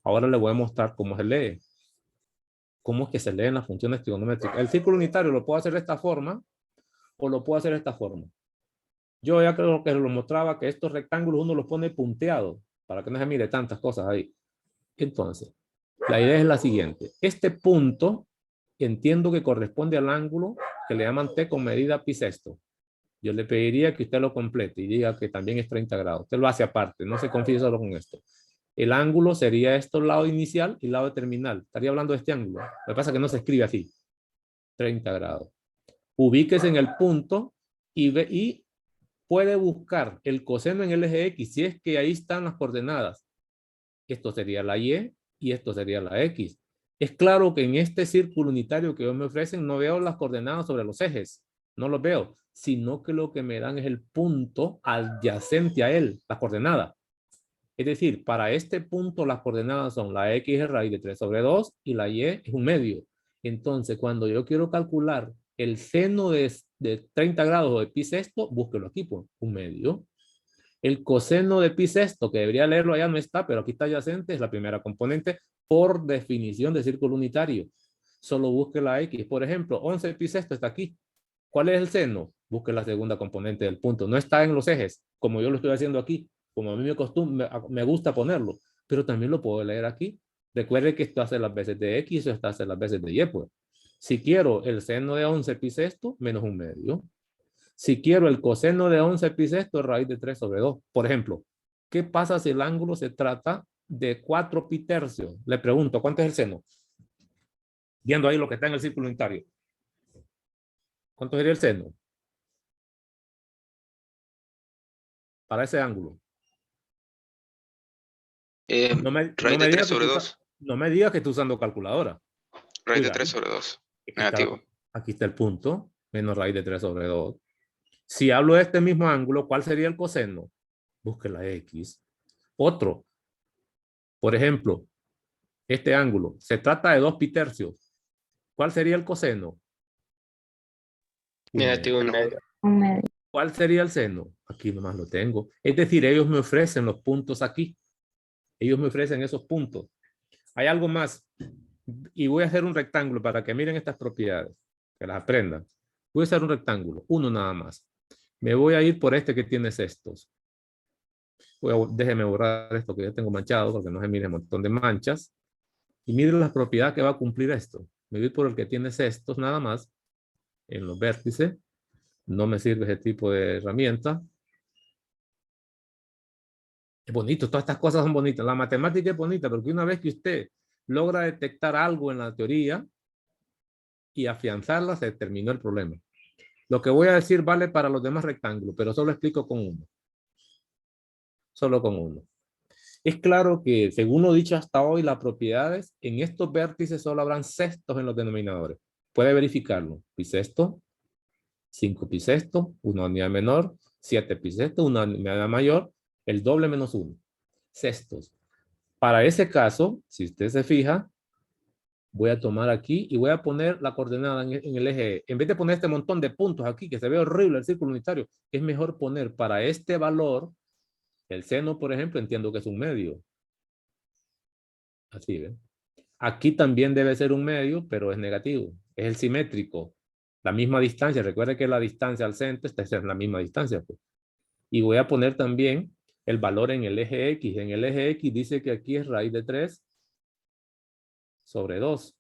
Ahora le voy a mostrar cómo se lee. Cómo es que se leen las funciones trigonométricas. El círculo unitario lo puedo hacer de esta forma o lo puedo hacer de esta forma. Yo ya creo que lo mostraba que estos rectángulos uno los pone punteados para que no se mire tantas cosas ahí. Entonces, la idea es la siguiente. Este punto entiendo que corresponde al ángulo que le llaman T con medida pi sexto. Yo le pediría que usted lo complete y diga que también es 30 grados. Usted lo hace aparte, no se confíe solo con esto. El ángulo sería esto, el lado inicial y el lado terminal. Estaría hablando de este ángulo. Lo que pasa es que no se escribe así. 30 grados. Ubíquese en el punto y puede buscar el coseno en el eje X si es que ahí están las coordenadas. Esto sería la Y y esto sería la X. Es claro que en este círculo unitario que ellos me ofrecen no veo las coordenadas sobre los ejes. No los veo, sino que lo que me dan es el punto adyacente a él, la coordenada. Es decir, para este punto las coordenadas son la X es raíz de 3 sobre 2 y la Y es un medio. Entonces, cuando yo quiero calcular el seno de 30 grados o de pi sexto, búsquelo aquí, pues, un medio. El coseno de pi sexto, que debería leerlo allá, no está, pero aquí está adyacente, es la primera componente por definición de círculo unitario. Solo busque la X. Por ejemplo, 11 pi sexto está aquí. ¿Cuál es el seno? Busque la segunda componente del punto. No está en los ejes, como yo lo estoy haciendo aquí, como a mí me gusta ponerlo, pero también lo puedo leer aquí. Recuerde que esto hace las veces de X, esto hace las veces de Y, pues. Si quiero el seno de 11 pi sexto, menos un medio. Si quiero el coseno de 11 pi sexto, raíz de 3 sobre 2. Por ejemplo, ¿qué pasa si el ángulo se trata de 4 pi tercios? Le pregunto, ¿cuánto es el seno? Viendo ahí lo que está en el círculo unitario. ¿Cuánto sería el seno? Para ese ángulo. Raíz de 3 sobre 2. No me digas que estoy usando calculadora. Raíz de Oiga, 3 sobre 2. Aquí Negativo. Aquí está el punto, menos raíz de 3 sobre 2. Si hablo de este mismo ángulo, ¿cuál sería el coseno? Busque la X. Otro. Por ejemplo, este ángulo. Se trata de 2 pi tercios. ¿Cuál sería el coseno? Negativo y medio. Un medio. ¿Cuál sería el seno? Aquí nomás lo tengo. Es decir, ellos me ofrecen los puntos aquí. Ellos me ofrecen esos puntos. Hay algo más. Y voy a hacer un rectángulo para que miren estas propiedades. Que las aprendan. Voy a hacer un rectángulo. Uno nada más. Me voy a ir por este que tiene sextos. Déjeme borrar esto que ya tengo manchado porque no se mire un montón de manchas. Y miren las propiedades que va a cumplir esto. Me voy por el que tiene sextos nada más. En los vértices. No me sirve ese tipo de herramienta. Es bonito, todas estas cosas son bonitas. La matemática es bonita porque una vez que usted logra detectar algo en la teoría y afianzarla, se terminó el problema. Lo que voy a decir vale para los demás rectángulos, pero solo explico con uno. Solo con uno. Es claro que, según lo dicho hasta hoy, las propiedades en estos vértices solo habrán sextos en los denominadores. Puede verificarlo. Pi sexto, 5 pi sexto, una unidad menor, 7 pi sexto, una unidad mayor, el doble menos 1. Sextos. Para ese caso, si usted se fija, voy a tomar aquí y voy a poner la coordenada en el eje. En vez de poner este montón de puntos aquí, que se ve horrible el círculo unitario, es mejor poner para este valor, el seno, por ejemplo, entiendo que es un medio. Así, ¿ven? Aquí también debe ser un medio, pero es negativo. Es el simétrico. La misma distancia. Recuerde que la distancia al centro está en la misma distancia, pues. Y voy a poner también el valor en el eje X. En el eje X dice que aquí es raíz de 3 sobre 2.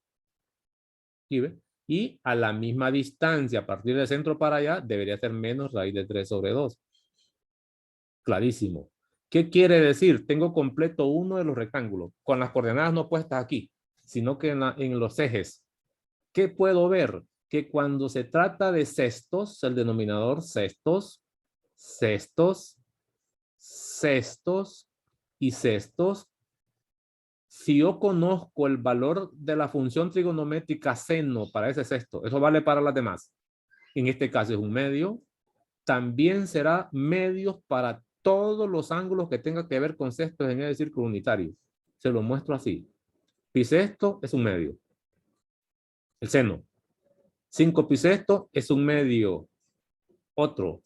¿Sí ve? Y a la misma distancia, a partir del centro para allá, debería ser menos raíz de 3 sobre 2. Clarísimo. ¿Qué quiere decir? Tengo completo uno de los rectángulos, con las coordenadas no puestas aquí, sino que en los ejes. ¿Qué puedo ver? Que cuando se trata de sextos, el denominador sextos, sextos, sextos y sextos, si yo conozco el valor de la función trigonométrica seno para ese sexto, eso vale para las demás. En este caso es un medio. También será medios para todos los ángulos que tengan que ver con sextos en el círculo unitario. Se lo muestro así. Pi sexto es un medio. El seno. 5 pi sexto es un medio. Otro.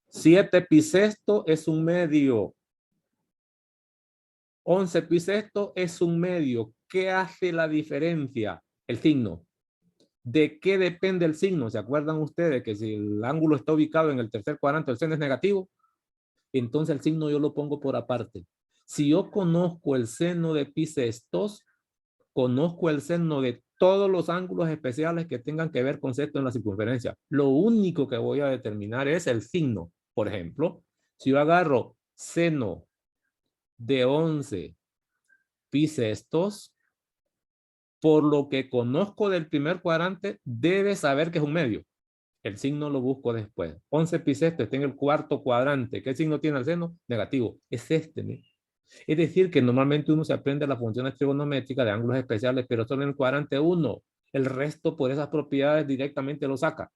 7 pi sexto es un medio. 11 pi sexto es un medio. ¿Qué hace la diferencia? El signo. ¿De qué depende el signo? ¿Se acuerdan ustedes que si el ángulo está ubicado en el tercer cuadrante, el seno es negativo? Entonces el signo yo lo pongo por aparte. Si yo conozco el seno de pi sextos, conozco el seno de todos los ángulos especiales que tengan que ver con sexto en la circunferencia. Lo único que voy a determinar es el signo. Por ejemplo, si yo agarro seno de 11 pi sextos, por lo que conozco del primer cuadrante, debe saber que es un medio. El signo lo busco después. 11 pi sexto está en el cuarto cuadrante. ¿Qué signo tiene el seno? Negativo. Es este, ¿no? Es decir, que normalmente uno se aprende las funciones trigonométricas de ángulos especiales, pero solo en el cuadrante 1. El resto, por esas propiedades, directamente lo saca.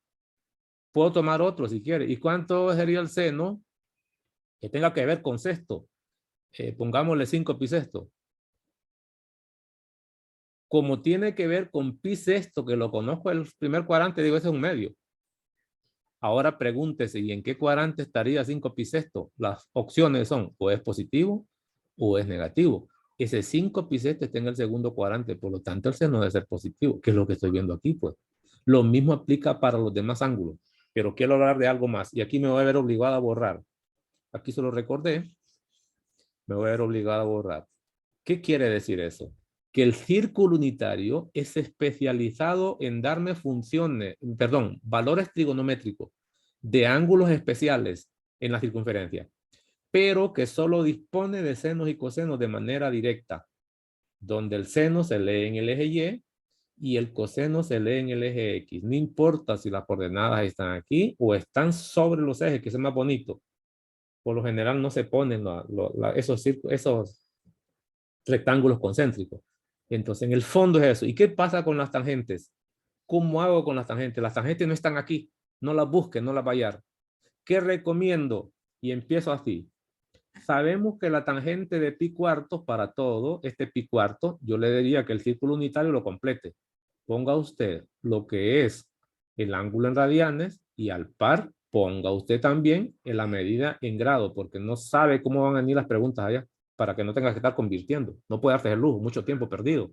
Puedo tomar otro si quiere. ¿Y cuánto sería el seno que tenga que ver con sexto? Pongámosle 5 pi sexto. Como tiene que ver con pi sexto, que lo conozco el primer cuadrante, digo, ese es un medio. Ahora pregúntese, ¿y en qué cuadrante estaría 5 pi sexto? Las opciones son o es positivo o es negativo. Ese 5 pi sexto está en el segundo cuadrante, por lo tanto el seno debe ser positivo, que es lo que estoy viendo aquí, pues. Lo mismo aplica para los demás ángulos, pero quiero hablar de algo más y aquí me voy a ver obligado a borrar. Aquí solo recordé, me voy a ver obligado a borrar. ¿Qué quiere decir eso? Que el círculo unitario es especializado en darme valores trigonométricos de ángulos especiales en la circunferencia, pero que solo dispone de senos y cosenos de manera directa, donde el seno se lee en el eje Y el coseno se lee en el eje X. No importa si las coordenadas están aquí o están sobre los ejes, que es más bonito. Por lo general no se ponen esos rectángulos concéntricos. Entonces, en el fondo es eso. ¿Y qué pasa con las tangentes? ¿Cómo hago con las tangentes? Las tangentes no están aquí. No las busquen, no las vayar. ¿Qué recomiendo? Y empiezo así. Sabemos que la tangente de pi cuartos para todo, este pi cuarto, yo le diría que el círculo unitario lo complete. Ponga usted lo que es el ángulo en radianes y al par ponga usted también en la medida en grado, porque no sabe cómo van a venir las preguntas allá, para que no tenga que estar convirtiendo. No puede darse el lujo, mucho tiempo perdido.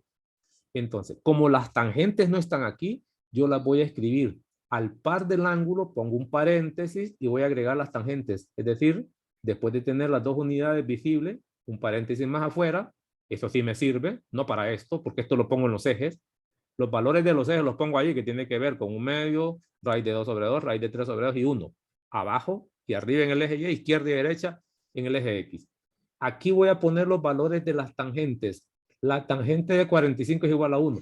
Entonces, como las tangentes no están aquí, yo las voy a escribir. Al par del ángulo pongo un paréntesis y voy a agregar las tangentes. Es decir, después de tener las dos unidades visibles, un paréntesis más afuera, eso sí me sirve, no para esto, porque esto lo pongo en los ejes. Los valores de los ejes los pongo allí, que tiene que ver con un medio, raíz de 2 sobre 2, raíz de 3 sobre 2 y 1. Abajo y arriba en el eje Y, izquierda y derecha en el eje X. Aquí voy a poner los valores de las tangentes. La tangente de 45 es igual a 1.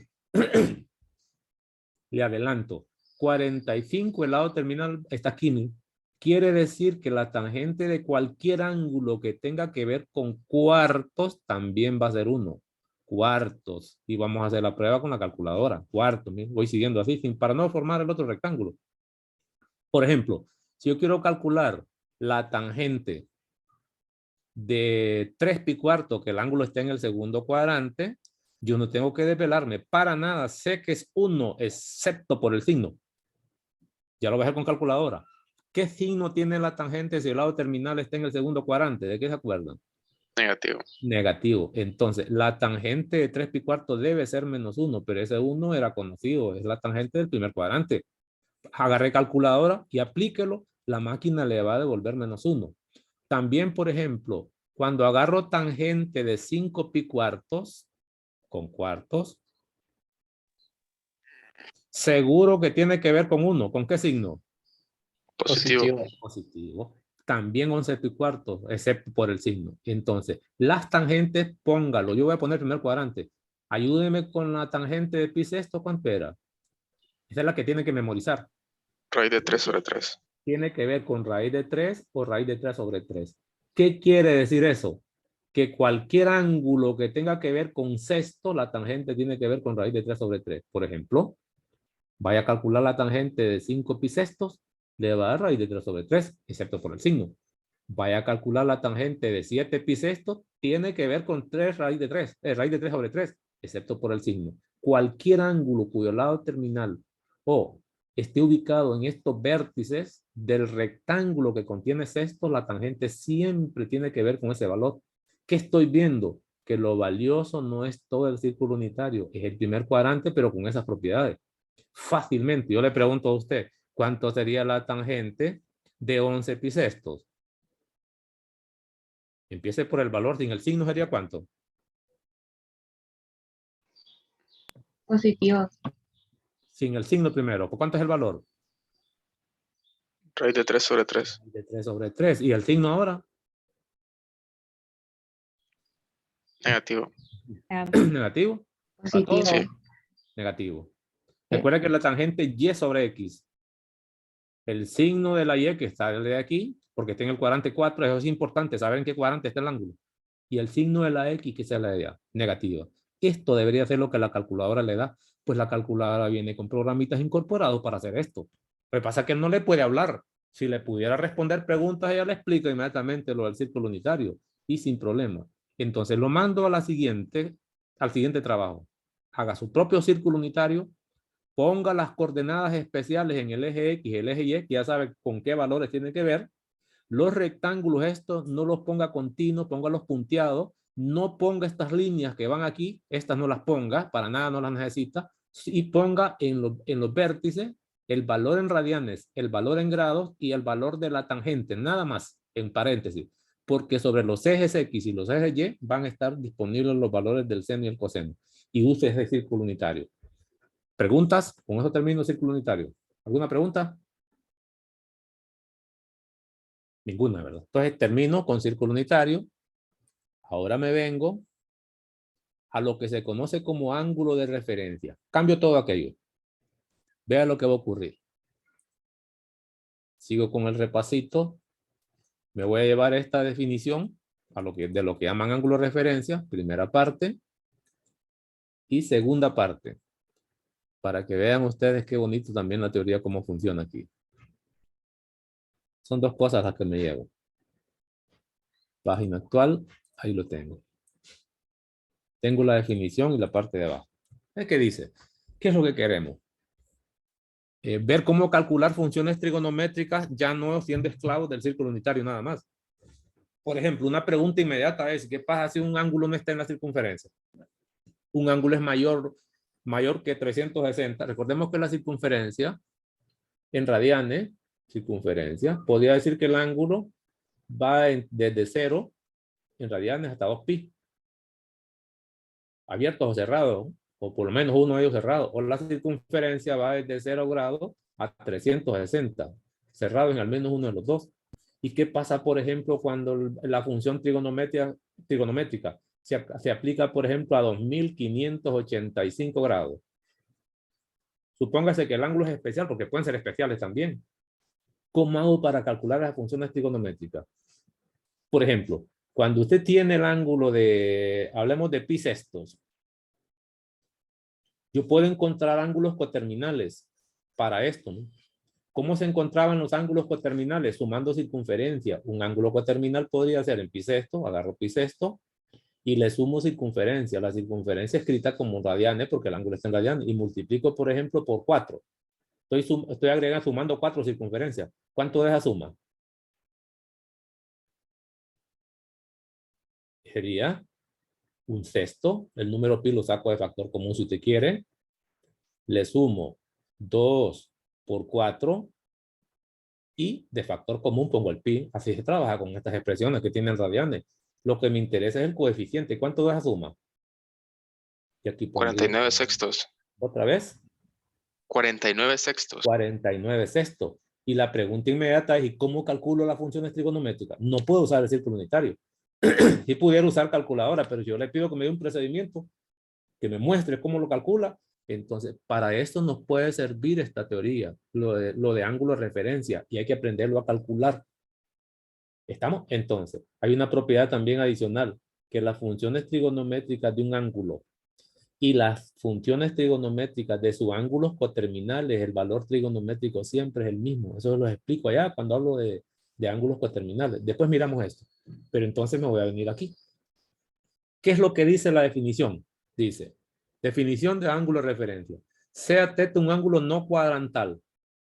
Le adelanto. 45, el lado terminal está aquí, ¿no? Quiere decir que la tangente de cualquier ángulo que tenga que ver con cuartos también va a ser 1. Cuartos. Y vamos a hacer la prueba con la calculadora. Cuartos. Voy siguiendo así para no formar el otro rectángulo. Por ejemplo, si yo quiero calcular la tangente de 3 pi cuarto, que el ángulo está en el segundo cuadrante, yo no tengo que desvelarme para nada. Sé que es 1, excepto por el signo. Ya lo voy a hacer con calculadora. ¿Qué signo tiene la tangente si el lado terminal está en el segundo cuadrante? ¿De qué se acuerdan? Negativo. Negativo. Entonces, la tangente de 3 pi cuarto debe ser menos 1, pero ese 1 era conocido, es la tangente del primer cuadrante. Agarré calculadora y aplíquelo, la máquina le va a devolver menos 1. También, por ejemplo, cuando agarro tangente de 5 pi cuartos, con cuartos, seguro que tiene que ver con 1. ¿Con qué signo? Positivo. Positivo. También 11 pi cuartos, excepto por el signo. Entonces, las tangentes, póngalo. Yo voy a poner el primer cuadrante. Ayúdeme con la tangente de pi sexto, ¿cuánto era? Esa es la que tiene que memorizar. Raíz de 3 sobre 3. Tiene que ver con raíz de 3 o raíz de 3 sobre 3. ¿Qué quiere decir eso? Que cualquier ángulo que tenga que ver con sexto, la tangente tiene que ver con raíz de 3 sobre 3. Por ejemplo, vaya a calcular la tangente de 5 pi sextos, le va a dar raíz de 3 sobre 3, excepto por el signo. Vaya a calcular la tangente de 7 pi sextos, tiene que ver con 3 raíz de 3 sobre 3, excepto por el signo. Cualquier ángulo cuyo lado terminal o esté ubicado en estos vértices del rectángulo que contiene sexto, la tangente siempre tiene que ver con ese valor. ¿Qué estoy viendo? Que lo valioso no es todo el círculo unitario, es el primer cuadrante, pero con esas propiedades. Fácilmente, yo le pregunto a usted, ¿cuánto sería la tangente de 11 bisestos? Empiece por el valor, sin el signo sería ¿cuánto? Positivo. Sin el signo primero. ¿Por cuánto es el valor? Raíz de 3 sobre 3. De 3 sobre 3. ¿Y el signo ahora? Negativo. Negativo. ¿Para Positivo. todos? Sí. Negativo. Sí. Recuerda que la tangente y sobre x, el signo de la y que está de aquí, porque está en el cuadrante 4, eso es importante, saber en qué cuadrante está el ángulo. Y el signo de la x, que sea la de allá, negativa. Esto debería ser lo que la calculadora le da, pues la calculadora viene con programitas incorporados para hacer esto. Lo que pasa es que él no le puede hablar. Si le pudiera responder preguntas, ella le explica inmediatamente lo del círculo unitario y sin problema. Entonces lo mando a al siguiente trabajo. Haga su propio círculo unitario, ponga las coordenadas especiales en el eje X, el eje Y, que ya sabe con qué valores tiene que ver. Los rectángulos estos no los ponga continuos, ponga los punteados. No ponga estas líneas que van aquí, estas no las ponga, para nada no las necesita. Y ponga en los vértices el valor en radianes, el valor en grados y el valor de la tangente, nada más, en paréntesis. Porque sobre los ejes X y los ejes Y van a estar disponibles los valores del seno y el coseno. Y use ese círculo unitario. ¿Preguntas? Con eso termino el círculo unitario. ¿Alguna pregunta? Ninguna, ¿verdad? Entonces termino con círculo unitario. Ahora me vengo a lo que se conoce como ángulo de referencia. Cambio todo aquello. Vea lo que va a ocurrir. Sigo con el repasito. Me voy a llevar esta definición de lo que llaman ángulo de referencia, primera parte y segunda parte, para que vean ustedes qué bonito también la teoría, cómo funciona aquí. Son dos cosas las que me llevo. Página actual, ahí lo tengo. Tengo la definición y la parte de abajo. ¿Qué dice? ¿Qué es lo que queremos? Ver cómo calcular funciones trigonométricas ya no siendo esclavos del círculo unitario nada más. Por ejemplo, una pregunta inmediata es, ¿qué pasa si un ángulo no está en la circunferencia? Un ángulo es mayor que 360. Recordemos que la circunferencia en radianes, circunferencia, podría decir que el ángulo va desde 0 en radianes hasta 2pi. Abiertos o cerrados, o por lo menos uno de ellos cerrado. O la circunferencia va desde 0 grados a 360, cerrado en al menos uno de los dos. ¿Y qué pasa, por ejemplo, cuando la función trigonométrica se aplica, por ejemplo, a 2585 grados? Supóngase que el ángulo es especial, porque pueden ser especiales también. ¿Cómo hago para calcular las funciones trigonométricas? Por ejemplo, cuando usted tiene el ángulo de, hablemos de pi sextos, yo puedo encontrar ángulos coterminales para esto, ¿no? ¿Cómo se encontraban los ángulos coterminales? Sumando circunferencia. Un ángulo coterminal podría ser en pi sexto, agarro pi sexto y le sumo circunferencia. La circunferencia escrita como radianes, porque el ángulo está en radianes, y multiplico, por ejemplo, por 4. Estoy agregando, sumando 4 circunferencias. ¿Cuánto deja suma? Sería un sexto. El número pi lo saco de factor común si usted quiere. Le sumo 2 por 4 y de factor común pongo el pi. Así se trabaja con estas expresiones que tienen radianes. Lo que me interesa es el coeficiente. ¿Cuánto deja suma? Y aquí pondría 49 sextos. otra vez. 49 sextos. 49 sextos. Y la pregunta inmediata es, ¿y cómo calculo las funciones trigonométricas? No puedo usar el círculo unitario. Si pudiera usar calculadora, pero yo le pido que me dé un procedimiento, que me muestre cómo lo calcula. Entonces, para esto nos puede servir esta teoría, lo de ángulo de referencia, y hay que aprenderlo a calcular. ¿Estamos? Entonces, hay una propiedad también adicional, que las funciones trigonométricas de un ángulo y las funciones trigonométricas de sus ángulos coterminales, el valor trigonométrico siempre es el mismo. Eso lo explico allá cuando hablo de ángulos coterminales. Después miramos esto. Pero entonces me voy a venir aquí. ¿Qué es lo que dice la definición? Dice, definición de ángulo de referencia. Sea θ un ángulo no cuadrantal.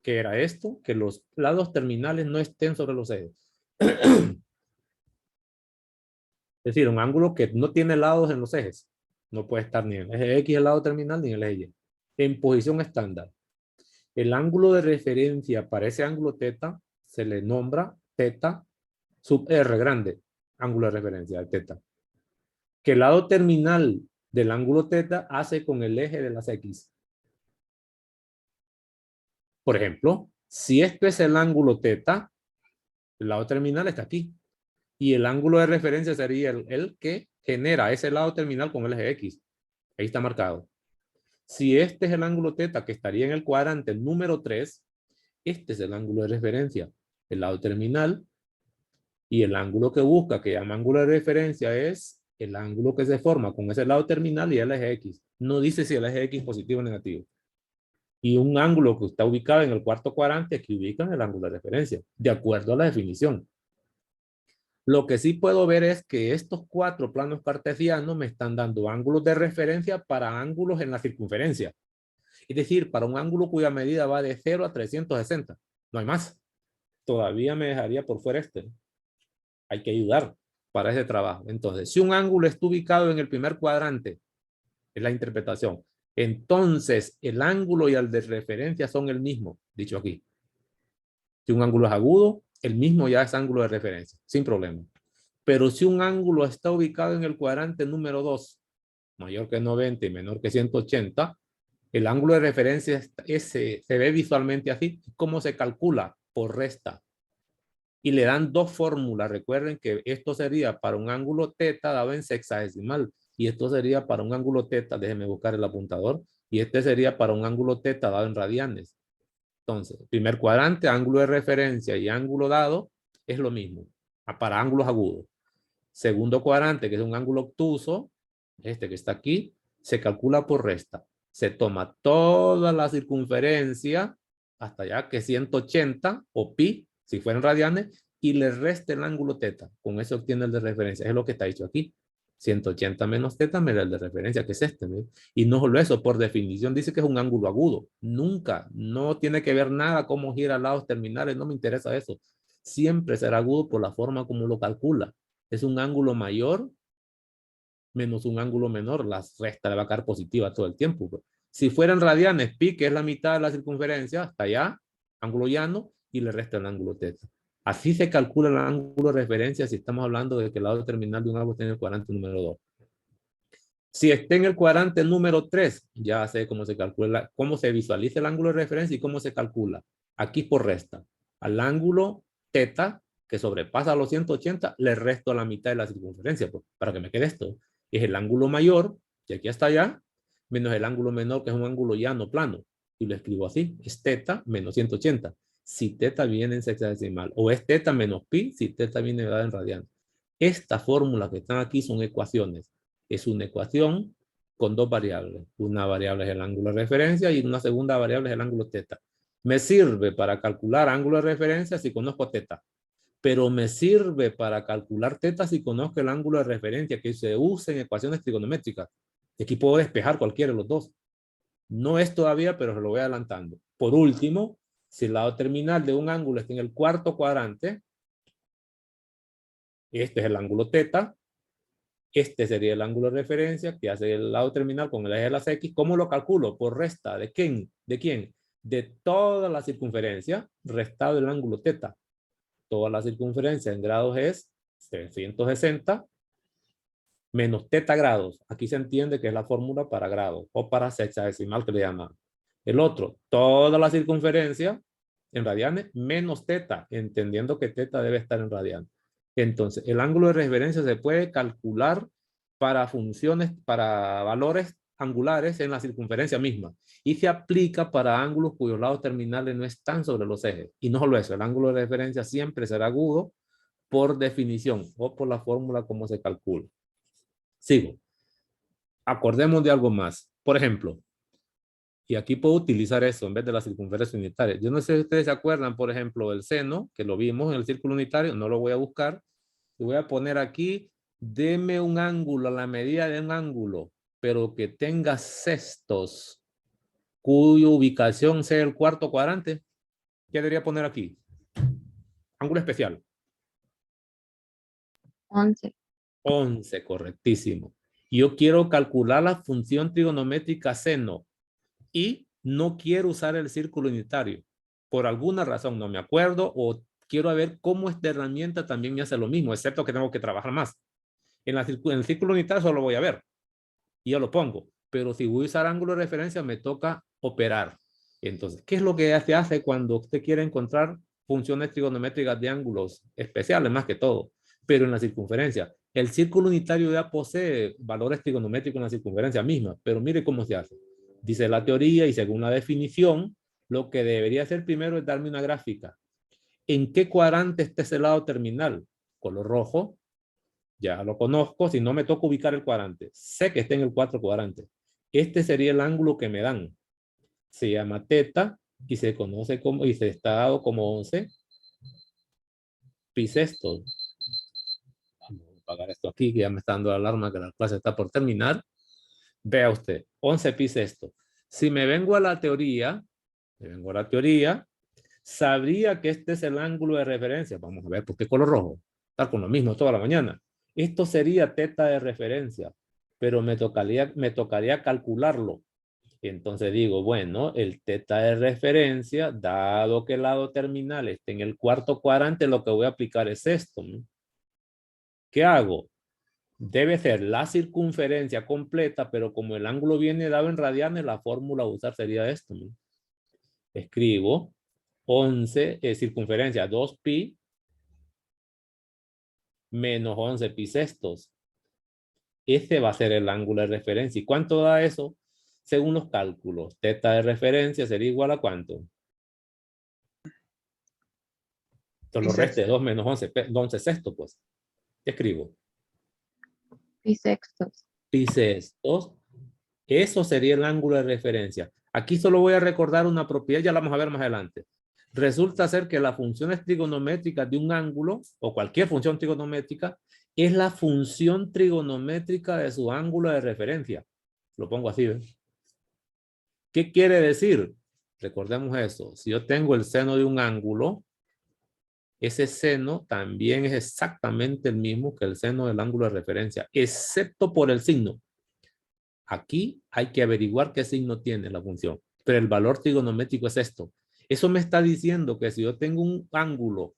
¿Qué era esto? Que los lados terminales no estén sobre los ejes. Es decir, un ángulo que no tiene lados en los ejes. No puede estar ni en el eje X, el lado terminal, ni en el eje Y. En posición estándar. El ángulo de referencia para ese ángulo teta se le nombra teta sub R grande. Ángulo de referencia de teta. Que el lado terminal del ángulo teta hace con el eje de las X. Por ejemplo, si este es el ángulo teta, el lado terminal está aquí. Y el ángulo de referencia sería el que genera ese lado terminal con el eje X. Ahí está marcado. Si este es el ángulo teta que estaría en el cuadrante número 3, este es el ángulo de referencia, el lado terminal. Y el ángulo que busca, que llama ángulo de referencia, es el ángulo que se forma con ese lado terminal y el eje X. No dice si el eje X es positivo o negativo. Y un ángulo que está ubicado en el cuarto cuadrante que ubica en el ángulo de referencia, de acuerdo a la definición. Lo que sí puedo ver es que estos 4 planos cartesianos me están dando ángulos de referencia para ángulos en la circunferencia. Es decir, para un ángulo cuya medida va de 0 a 360. No hay más. Todavía me dejaría por fuera este. Hay que ayudar para ese trabajo. Entonces, si un ángulo está ubicado en el primer cuadrante, es la interpretación. Entonces, el ángulo y el de referencia son el mismo, dicho aquí. Si un ángulo es agudo, el mismo ya es ángulo de referencia, sin problema. Pero si un ángulo está ubicado en el cuadrante número 2, mayor que 90 y menor que 180, el ángulo de referencia se ve visualmente así. ¿Cómo se calcula? Por resta. Y le dan 2 fórmulas. Recuerden que esto sería para un ángulo teta dado en sexagesimal. Y esto sería para un ángulo teta, déjenme buscar el apuntador. Y este sería para un ángulo teta dado en radianes. Entonces, primer cuadrante, ángulo de referencia y ángulo dado es lo mismo, para ángulos agudos. Segundo cuadrante, que es un ángulo obtuso, este que está aquí, se calcula por resta. Se toma toda la circunferencia, hasta allá que 180 o pi, si fueran radianes, y le resta el ángulo teta. Con eso obtiene el de referencia. Es lo que está dicho aquí. 180 menos teta me da el de referencia, que es este. ¿no? Y no solo eso, por definición dice que es un ángulo agudo. Nunca, no tiene que ver nada cómo gira lados terminales, no me interesa eso. Siempre será agudo por la forma como lo calcula. Es un ángulo mayor menos un ángulo menor, la resta le va a quedar positiva todo el tiempo. Pues. Si fueran radianes, pi, que es la mitad de la circunferencia, hasta allá, ángulo llano, y le resta el ángulo teta. Así se calcula el ángulo de referencia si estamos hablando de que el lado terminal de un ángulo está en el cuadrante número 2. Si está en el cuadrante número 3, ya sé cómo se calcula, cómo se visualiza el ángulo de referencia y cómo se calcula. Aquí por resta. Al ángulo teta, que sobrepasa los 180, le resto la mitad de la circunferencia, pues, para que me quede esto. Es el ángulo mayor, de aquí hasta allá, menos el ángulo menor, que es un ángulo llano plano. Y lo escribo así, es teta menos 180. Si teta viene en sexagesimal. O es teta menos pi, si teta viene dada en radianes. Estas fórmulas que están aquí son ecuaciones. Es una ecuación con 2 variables. Una variable es el ángulo de referencia y una segunda variable es el ángulo teta. Me sirve para calcular ángulo de referencia si conozco teta. Pero me sirve para calcular teta si conozco el ángulo de referencia que se usa en ecuaciones trigonométricas. Y aquí puedo despejar cualquiera de los dos. No es todavía, pero se lo voy adelantando. Por último, si el lado terminal de un ángulo está en el cuarto cuadrante, este es el ángulo teta, este sería el ángulo de referencia que hace el lado terminal con el eje de las X. ¿Cómo lo calculo? Por resta. ¿De quién? ¿De quién? De toda la circunferencia restado el ángulo teta. Toda la circunferencia en grados es 360 menos teta grados. Aquí se entiende que es la fórmula para grados o para sexagesimal que le llaman. El otro, toda la circunferencia en radianes menos teta, entendiendo que teta debe estar en radianes. Entonces, el ángulo de referencia se puede calcular para funciones, para valores angulares en la circunferencia misma y se aplica para ángulos cuyos lados terminales no están sobre los ejes. Y no solo eso, el ángulo de referencia siempre será agudo por definición o por la fórmula como se calcula. Sigo. Acordemos de algo más. Por ejemplo, y aquí puedo utilizar eso en vez de la circunferencia unitaria. Yo no sé si ustedes se acuerdan, por ejemplo, del seno, que lo vimos en el círculo unitario, no lo voy a buscar. Y voy a poner aquí, deme un ángulo a la medida de un ángulo, pero que tenga sextos, cuya ubicación sea el cuarto cuadrante. ¿Qué debería poner aquí? Ángulo especial. 11. 11, correctísimo. Yo quiero calcular la función trigonométrica seno y no quiero usar el círculo unitario. Por alguna razón no me acuerdo o quiero ver cómo esta herramienta también me hace lo mismo, excepto que tengo que trabajar más. En el círculo unitario solo voy a ver y yo lo pongo. Pero si voy a usar ángulo de referencia me toca operar. Entonces, ¿qué es lo que se hace cuando usted quiere encontrar funciones trigonométricas de ángulos especiales más que todo? Pero en la circunferencia. El círculo unitario ya posee valores trigonométricos en la circunferencia misma, pero mire cómo se hace. Dice la teoría y según la definición, lo que debería hacer primero es darme una gráfica. ¿En qué cuadrante está ese lado terminal? Color rojo. Ya lo conozco, si no me toca ubicar el cuadrante. Sé que está en el 4 cuadrante. Este sería el ángulo que me dan. Se llama teta y se conoce como, y se está dado como 11 pi sextos. Vamos a apagar esto aquí, que ya me está dando la alarma que la clase está por terminar. Vea usted, 11 pi sextos. Si me vengo a la teoría, sabría que este es el ángulo de referencia. Vamos a ver, ¿por qué color rojo? Está con lo mismo toda la mañana. Esto sería teta de referencia, pero me tocaría calcularlo. Entonces digo, bueno, el teta de referencia, dado que el lado terminal está en el 4 cuadrante, lo que voy a aplicar es esto, ¿no? ¿Qué hago? Debe ser la circunferencia completa, pero como el ángulo viene dado en radianes, la fórmula a usar sería esto, ¿no? Escribo 11, circunferencia 2pi menos 11 pi sextos. Este va a ser el ángulo de referencia. ¿Y cuánto da eso? Según los cálculos, teta de referencia sería igual a ¿cuánto? Entonces lo reste 2 menos 11 sextos, pues. ¿Qué escribo? Pi sextos. Pi sextos. Eso sería el ángulo de referencia. Aquí solo voy a recordar una propiedad, ya la vamos a ver más adelante. Resulta ser que las funciones trigonométricas de un ángulo, o cualquier función trigonométrica, es la función trigonométrica de su ángulo de referencia. Lo pongo así, ¿ves? ¿Qué quiere decir? Recordemos eso. Si yo tengo el seno de un ángulo, ese seno también es exactamente el mismo que el seno del ángulo de referencia, excepto por el signo. Aquí hay que averiguar qué signo tiene la función, pero el valor trigonométrico es esto. Eso me está diciendo que si yo tengo un ángulo,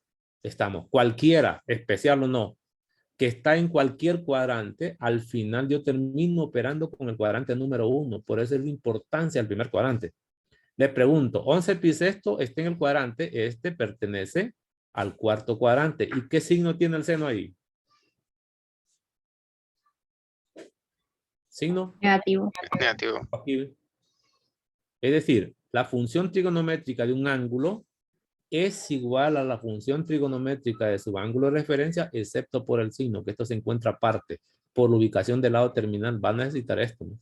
cualquiera, especial o no, que está en cualquier cuadrante, al final yo termino operando con el cuadrante número 1. Por eso es la importancia del primer cuadrante. Le pregunto, 11 pi sexto está en el cuadrante, este pertenece al cuarto cuadrante. ¿Y qué signo tiene el seno ahí? ¿Signo? Negativo. Negativo. Aquí. Es decir, la función trigonométrica de un ángulo es igual a la función trigonométrica de su ángulo de referencia, excepto por el signo, que esto se encuentra aparte. Por la ubicación del lado terminal, van a necesitar esto, ¿no?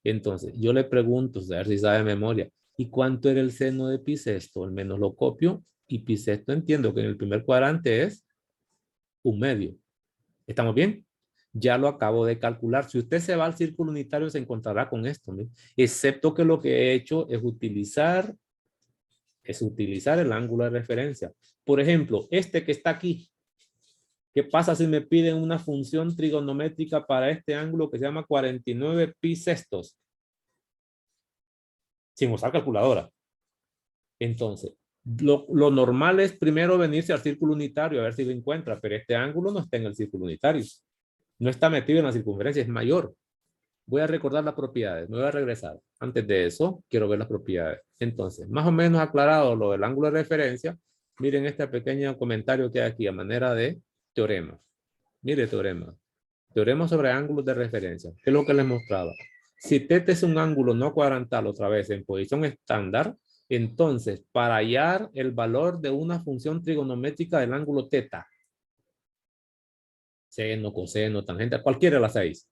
Entonces, yo le pregunto, a ver si sabe de memoria, ¿y cuánto era el seno de pi sexto? Al menos lo copio, y pi sexto entiendo que en el primer cuadrante es 1/2. ¿Estamos bien? Ya lo acabo de calcular. Si usted se va al círculo unitario, se encontrará con esto, ¿no? Excepto que lo que he hecho es utilizar el ángulo de referencia. Por ejemplo, este que está aquí. ¿Qué pasa si me piden una función trigonométrica para este ángulo que se llama 49 pi sextos? Sin usar calculadora. Entonces, lo normal es primero venirse al círculo unitario a ver si lo encuentra, pero este ángulo no está en el círculo unitario. No está metido en la circunferencia, es mayor. Voy a recordar las propiedades, me voy a regresar. Antes de eso, quiero ver las propiedades. Entonces, más o menos aclarado lo del ángulo de referencia, miren este pequeño comentario que hay aquí a manera de teorema. Mire teorema. Teorema sobre ángulos de referencia. ¿Qué es lo que les mostraba? Si θ es un ángulo no cuadrantal, otra vez en posición estándar, entonces, para hallar el valor de una función trigonométrica del ángulo θ, seno, coseno, tangente, cualquiera de las 6,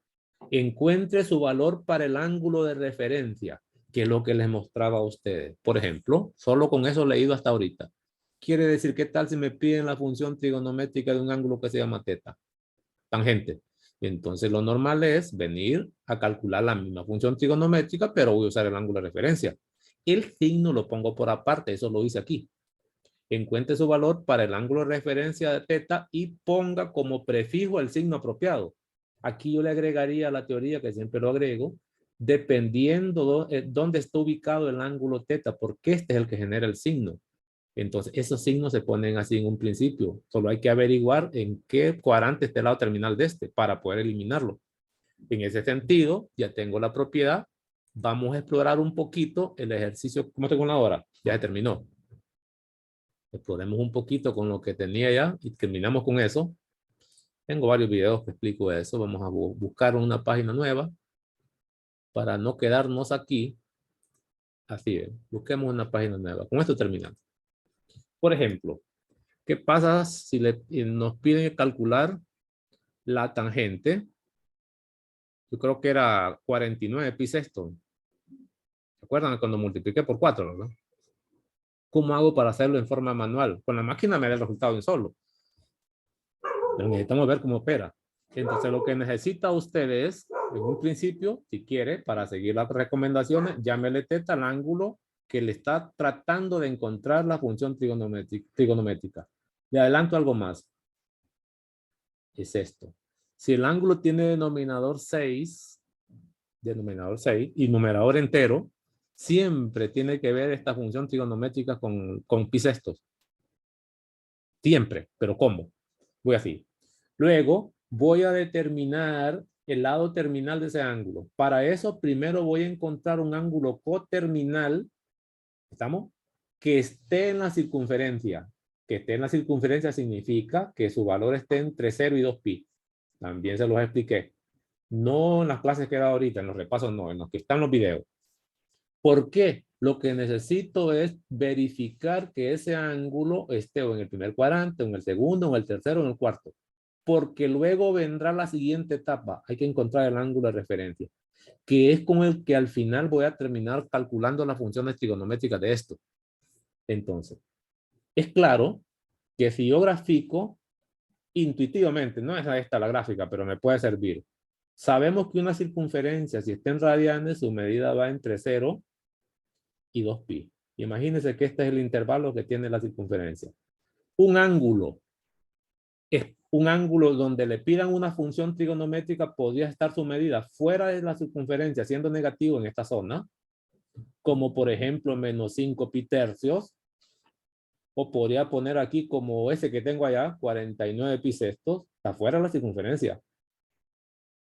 encuentre su valor para el ángulo de referencia, que es lo que les mostraba a ustedes. Por ejemplo, solo con eso leído hasta ahorita. Quiere decir, ¿qué tal si me piden la función trigonométrica de un ángulo que se llama θ? Tangente. Entonces, lo normal es venir a calcular la misma función trigonométrica, pero voy a usar el ángulo de referencia. El signo lo pongo por aparte, eso lo hice aquí. encuentre su valor para el ángulo de referencia de θ y ponga como prefijo el signo apropiado. Aquí yo le agregaría a la teoría, que siempre lo agrego, dependiendo dónde está ubicado el ángulo θ, porque este es el que genera el signo. Entonces, esos signos se ponen así en un principio. Solo hay que averiguar en qué cuadrante está el lado terminal de este para poder eliminarlo. En ese sentido, ya tengo la propiedad. Vamos a explorar un poquito el ejercicio. ¿Cómo tengo una hora? Ya se terminó. Exploremos un poquito con lo que tenía ya y terminamos con eso. Tengo varios videos que explico eso. Vamos a buscar una página nueva para no quedarnos aquí. Así es. Busquemos una página nueva. Con esto terminamos. Por ejemplo, ¿qué pasa si nos piden calcular la tangente? Yo creo que era 49 pi sexto. ¿Se acuerdan cuando multipliqué por 4, verdad? ¿Cómo hago para hacerlo en forma manual? Con la máquina me da el resultado en solo. Pero necesitamos ver cómo opera. Entonces, lo que necesita usted es, en un principio, si quiere, para seguir las recomendaciones, llámele θ al ángulo que le está tratando de encontrar la función trigonométrica. Le adelanto algo más. Es esto. Si el ángulo tiene denominador 6 y numerador entero, siempre tiene que ver esta función trigonométrica con pi sextos. Siempre, pero ¿cómo? Voy así. Luego voy a determinar el lado terminal de ese ángulo. Para eso primero voy a encontrar un ángulo coterminal, ¿estamos? Que esté en la circunferencia. Que esté en la circunferencia significa que su valor esté entre 0 y 2 pi. También se los expliqué. No en las clases que he dado ahorita, en los repasos no, en los que están los videos. ¿Por qué? Lo que necesito es verificar que ese ángulo esté o en el primer cuadrante, o en el segundo, o en el tercero, o en el cuarto. Porque luego vendrá la siguiente etapa. Hay que encontrar el ángulo de referencia, que es con el que al final voy a terminar calculando las funciones trigonométricas de esto. Entonces, es claro que si yo grafico intuitivamente, no es esta la gráfica, pero me puede servir. Sabemos que una circunferencia, si está en radianes, su medida va entre 0 y 2 pi. Imagínense que este es el intervalo que tiene la circunferencia. Un ángulo es un ángulo donde le pidan una función trigonométrica, podría estar su medida fuera de la circunferencia, siendo negativo en esta zona, como por ejemplo menos 5 pi tercios, o podría poner aquí como ese que tengo allá, 49 pi sextos, está fuera de la circunferencia.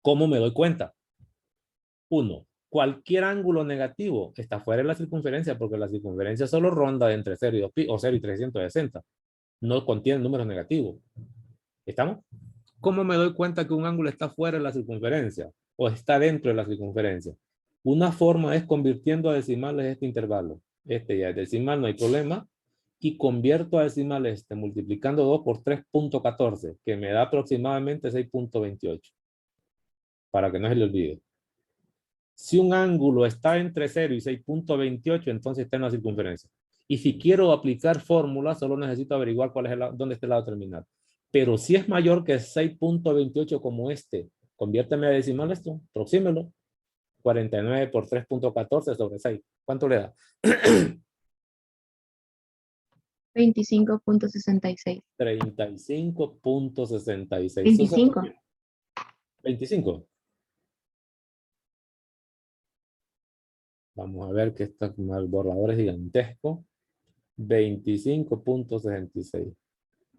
¿Cómo me doy cuenta? Uno, cualquier ángulo negativo está fuera de la circunferencia porque la circunferencia solo ronda entre 0 y 2 pi o 0 y 360. No contiene números negativos. ¿Estamos? ¿Cómo me doy cuenta que un ángulo está fuera de la circunferencia o está dentro de la circunferencia? Una forma es convirtiendo a decimales este intervalo. Este ya es decimal, no hay problema. Y convierto a decimal multiplicando 2 por 3.14, que me da aproximadamente 6.28. Para que no se le olvide. Si un ángulo está entre 0 y 6.28, entonces está en la circunferencia. Y si quiero aplicar fórmula, solo necesito averiguar cuál es dónde está el lado terminal. Pero si es mayor que 6.28 como este, conviérteme a decimal esto, aproxímelo. 49 por 3.14 sobre 6. ¿Cuánto le da? 25.66. 35.66. 25. 25. Vamos a ver que está como el borrador es gigantesco. 25.66.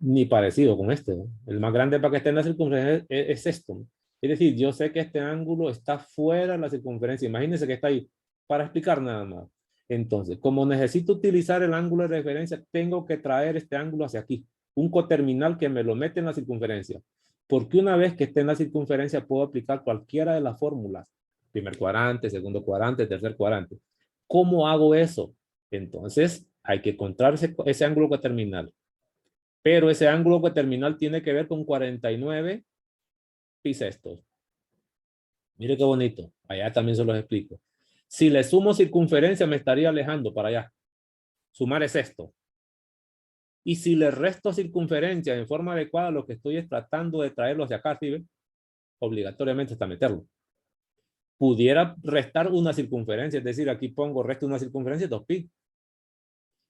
Ni parecido con este, ¿no? El más grande para que esté en la circunferencia es esto, ¿no? Es decir, yo sé que este ángulo está fuera de la circunferencia. Imagínense que está ahí. Para explicar nada más. Entonces, como necesito utilizar el ángulo de referencia, tengo que traer este ángulo hacia aquí. Un coterminal que me lo mete en la circunferencia. Porque una vez que esté en la circunferencia, puedo aplicar cualquiera de las fórmulas. Primer cuadrante, segundo cuadrante, tercer cuadrante. ¿Cómo hago eso? Entonces, hay que encontrar ese ángulo coterminal. Pero ese ángulo coterminal tiene que ver con 49 pi sextos. Mire qué bonito. Allá también se los explico. Si le sumo circunferencia, me estaría alejando para allá. Sumar es esto. Y si le resto circunferencia en forma adecuada, lo que estoy es tratando de traerlo hacia acá, ¿sí ve? Obligatoriamente hasta meterlo. Pudiera restar una circunferencia, es decir, aquí pongo resto una circunferencia 2 pi.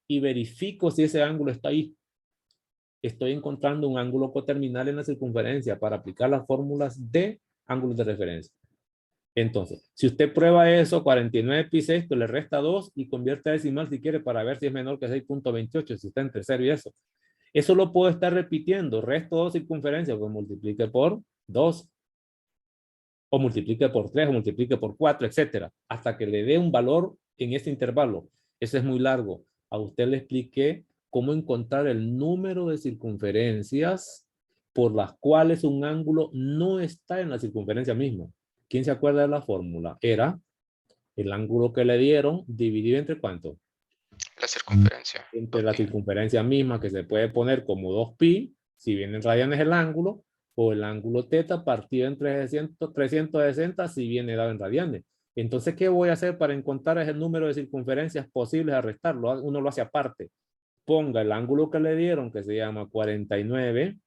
y verifico si ese ángulo está ahí. Estoy encontrando un ángulo coterminal en la circunferencia para aplicar las fórmulas de ángulos de referencia. Entonces, si usted prueba eso, 49 pi sexto, le resta 2 y convierte a decimal si quiere para ver si es menor que 6.28, si está entre 0 y eso. Eso lo puedo estar repitiendo. Resto 2 circunferencias, pues multiplique por 2. O multiplique por 3, o multiplique por 4, etcétera. Hasta que le dé un valor en ese intervalo. Eso es muy largo. A usted le expliqué cómo encontrar el número de circunferencias por las cuales un ángulo no está en la circunferencia misma. ¿Quién se acuerda de la fórmula? Era el ángulo que le dieron dividido entre ¿cuánto? La circunferencia. Entre la circunferencia misma, que se puede poner como 2pi, si viene en radianes el ángulo, o el ángulo teta partido en 360 si viene dado en radianes. Entonces, ¿qué voy a hacer para encontrar ese número de circunferencias posibles a restarlo? Uno lo hace aparte. Ponga el ángulo que le dieron, que se llama 49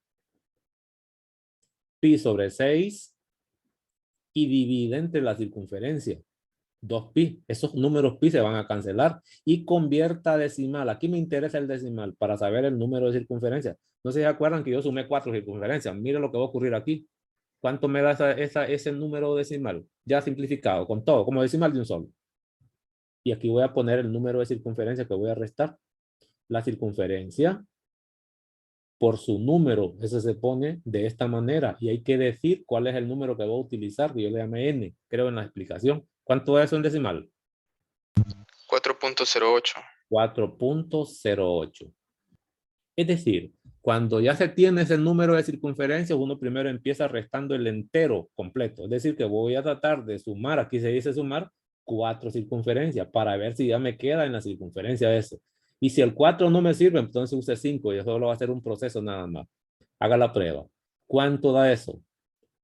pi sobre 6, y divide entre la circunferencia. 2pi. Esos números pi se van a cancelar. Y convierta a decimal. Aquí me interesa el decimal para saber el número de circunferencia. No se acuerdan que yo sumé 4 circunferencias. Miren lo que va a ocurrir aquí. ¿Cuánto me da ese número decimal? Ya simplificado, con todo, como decimal de un solo. Y aquí voy a poner el número de circunferencia que voy a restar. La circunferencia por su número. Eso se pone de esta manera. Y hay que decir cuál es el número que voy a utilizar. Que yo le llamé n. Creo en la explicación. ¿Cuánto es eso en decimal? 4.08. 4.08. Es decir, cuando ya se tiene ese número de circunferencias, uno primero empieza restando el entero completo. Es decir, que voy a tratar de sumar, aquí se dice sumar, 4 circunferencias para ver si ya me queda en la circunferencia eso. Y si el 4 no me sirve, entonces use 5 y eso lo va a hacer un proceso nada más. Haga la prueba. ¿Cuánto da eso?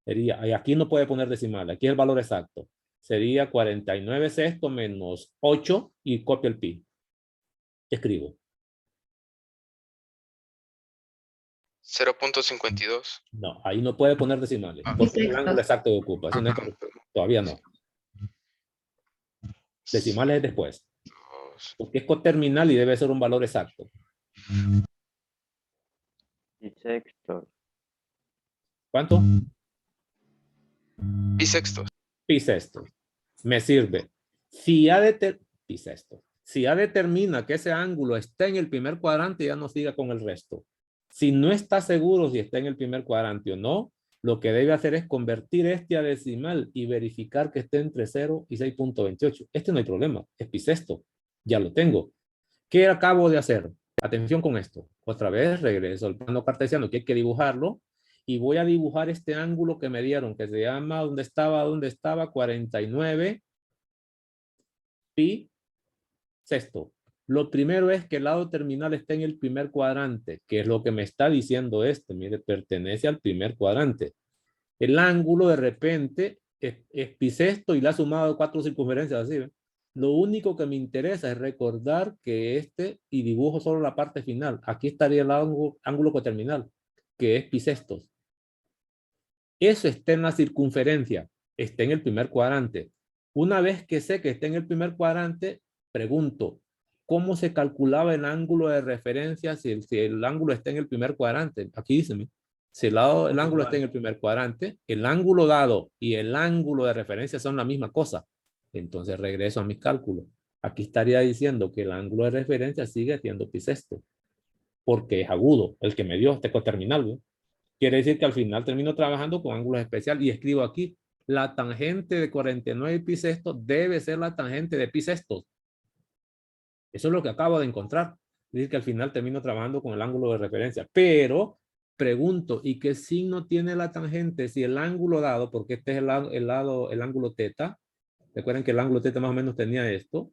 Sería, y aquí no puede poner decimal, aquí es el valor exacto. Sería 49 sexto menos 8 y copio el pi. Escribo. 0.52. No, ahí no puede poner decimales. Porque es el ángulo exacto que ocupa. Eso no es correcto. Todavía no. Decimales es después. Porque es coterminal y debe ser un valor exacto. Pi sextos. ¿Cuánto? Pi sextos. Pi sexto. Me sirve. Si ya pi sexto. Si ya determina que ese ángulo está en el primer cuadrante, ya no siga con el resto. Si no está seguro si está en el primer cuadrante o no, lo que debe hacer es convertir este a decimal y verificar que esté entre 0 y 6.28. Este no hay problema, es pi sexto. Ya lo tengo. ¿Qué acabo de hacer? Atención con esto. Otra vez regreso al plano cartesiano, que hay que dibujarlo. Y voy a dibujar este ángulo que me dieron, que se llama, ¿dónde estaba? 49 pi sexto. Lo primero es que el lado terminal está en el primer cuadrante, que es lo que me está diciendo este. Mire, pertenece al primer cuadrante. El ángulo de repente es pi sexto y le ha sumado 4 circunferencias así. ¿Ve? Lo único que me interesa es recordar que y dibujo solo la parte final. Aquí estaría el ángulo coterminal, que es pi sextos. Eso está en la circunferencia, está en el primer cuadrante. Una vez que sé que está en el primer cuadrante, pregunto, ¿cómo se calculaba el ángulo de referencia si el ángulo está en el primer cuadrante? Aquí dice, si el ángulo está en el primer cuadrante, el ángulo dado y el ángulo de referencia son la misma cosa. Entonces regreso a mis cálculos. Aquí estaría diciendo que el ángulo de referencia sigue siendo pi sexto, porque es agudo, el que me dio este coterminal, ¿no? Quiere decir que al final termino trabajando con ángulos especiales y escribo aquí, la tangente de 49 pi sextos debe ser la tangente de pi sextos. Eso es lo que acabo de encontrar. Es decir, que al final termino trabajando con el ángulo de referencia. Pero pregunto, ¿y qué signo tiene la tangente si el ángulo dado, porque este es el ángulo teta? Recuerden que el ángulo teta más o menos tenía esto.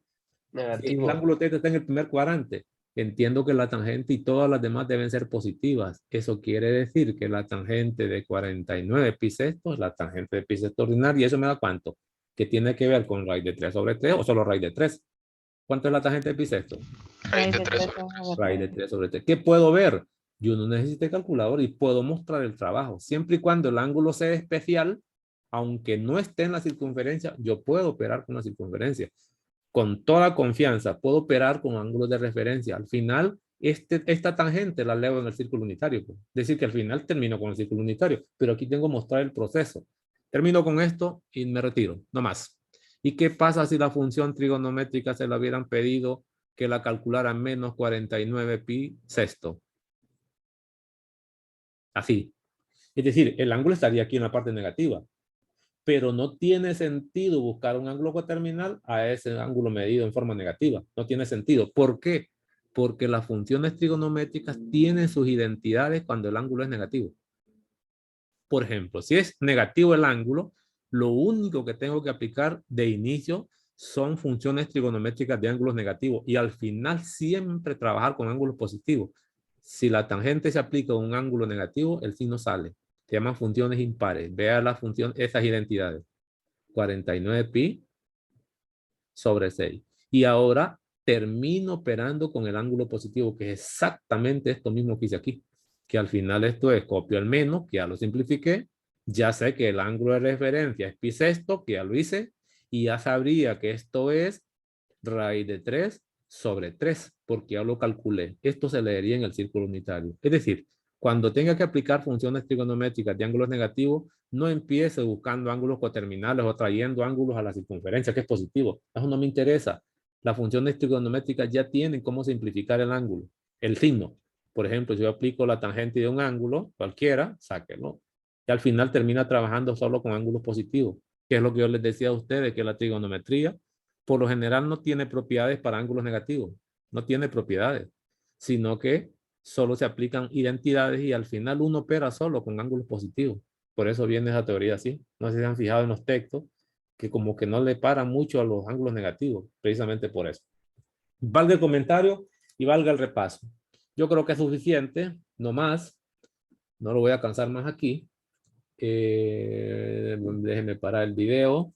Negativo. El ángulo teta está en el primer cuadrante. Entiendo que la tangente y todas las demás deben ser positivas. Eso quiere decir que la tangente de 49 pi sextos, la tangente de pi sexto ordinario, ¿y eso me da cuánto? Que tiene que ver con raíz de 3 sobre 3 o solo raíz de 3. ¿Cuánto es la tangente de pi sexto? Raíz de 3 sobre 3. Raíz de 3 sobre 3. ¿Qué puedo ver? Yo no necesito calculador y puedo mostrar el trabajo. Siempre y cuando el ángulo sea especial, aunque no esté en la circunferencia, yo puedo operar con la circunferencia. con toda confianza, puedo operar con ángulos de referencia. Al final, esta tangente la leo en el círculo unitario. Pues. Es decir, que al final termino con el círculo unitario, pero aquí tengo que mostrar el proceso. Termino con esto y me retiro, no más. ¿Y qué pasa si la función trigonométrica se la hubieran pedido que la calculara menos 49 pi sexto? Así. Es decir, el ángulo estaría aquí en la parte negativa, pero no tiene sentido buscar un ángulo coterminal a ese ángulo medido en forma negativa. No tiene sentido. ¿Por qué? Porque las funciones trigonométricas tienen sus identidades cuando el ángulo es negativo. Por ejemplo, si es negativo el ángulo, lo único que tengo que aplicar de inicio son funciones trigonométricas de ángulos negativos y al final siempre trabajar con ángulos positivos. Si la tangente se aplica a un ángulo negativo, el signo sale. Se llaman funciones impares. Vea la función, esas identidades. 49 pi sobre 6. Y ahora termino operando con el ángulo positivo, que es exactamente esto mismo que hice aquí. Que al final esto es copio al menos, que ya lo simplifiqué. Ya sé que el ángulo de referencia es pi sexto, que ya lo hice. Y ya sabría que esto es raíz de 3 sobre 3, porque ya lo calculé. Esto se leería en el círculo unitario. Es decir, cuando tenga que aplicar funciones trigonométricas de ángulos negativos, no empiece buscando ángulos coterminales o trayendo ángulos a la circunferencia, que es positivo. Eso no me interesa. Las funciones trigonométricas ya tienen cómo simplificar el ángulo, el signo. Por ejemplo, si yo aplico la tangente de un ángulo, cualquiera, sáquenlo. Y al final termina trabajando solo con ángulos positivos, que es lo que yo les decía a ustedes, que la trigonometría por lo general no tiene propiedades para ángulos negativos. No tiene propiedades, sino que solo se aplican identidades y al final uno opera solo con ángulos positivos. Por eso viene esa teoría así. No sé si se han fijado en los textos que como que no le paran mucho a los ángulos negativos, precisamente por eso. Valga el comentario y valga el repaso. Yo creo que es suficiente, no más. No lo voy a cansar más aquí. Déjenme parar el video.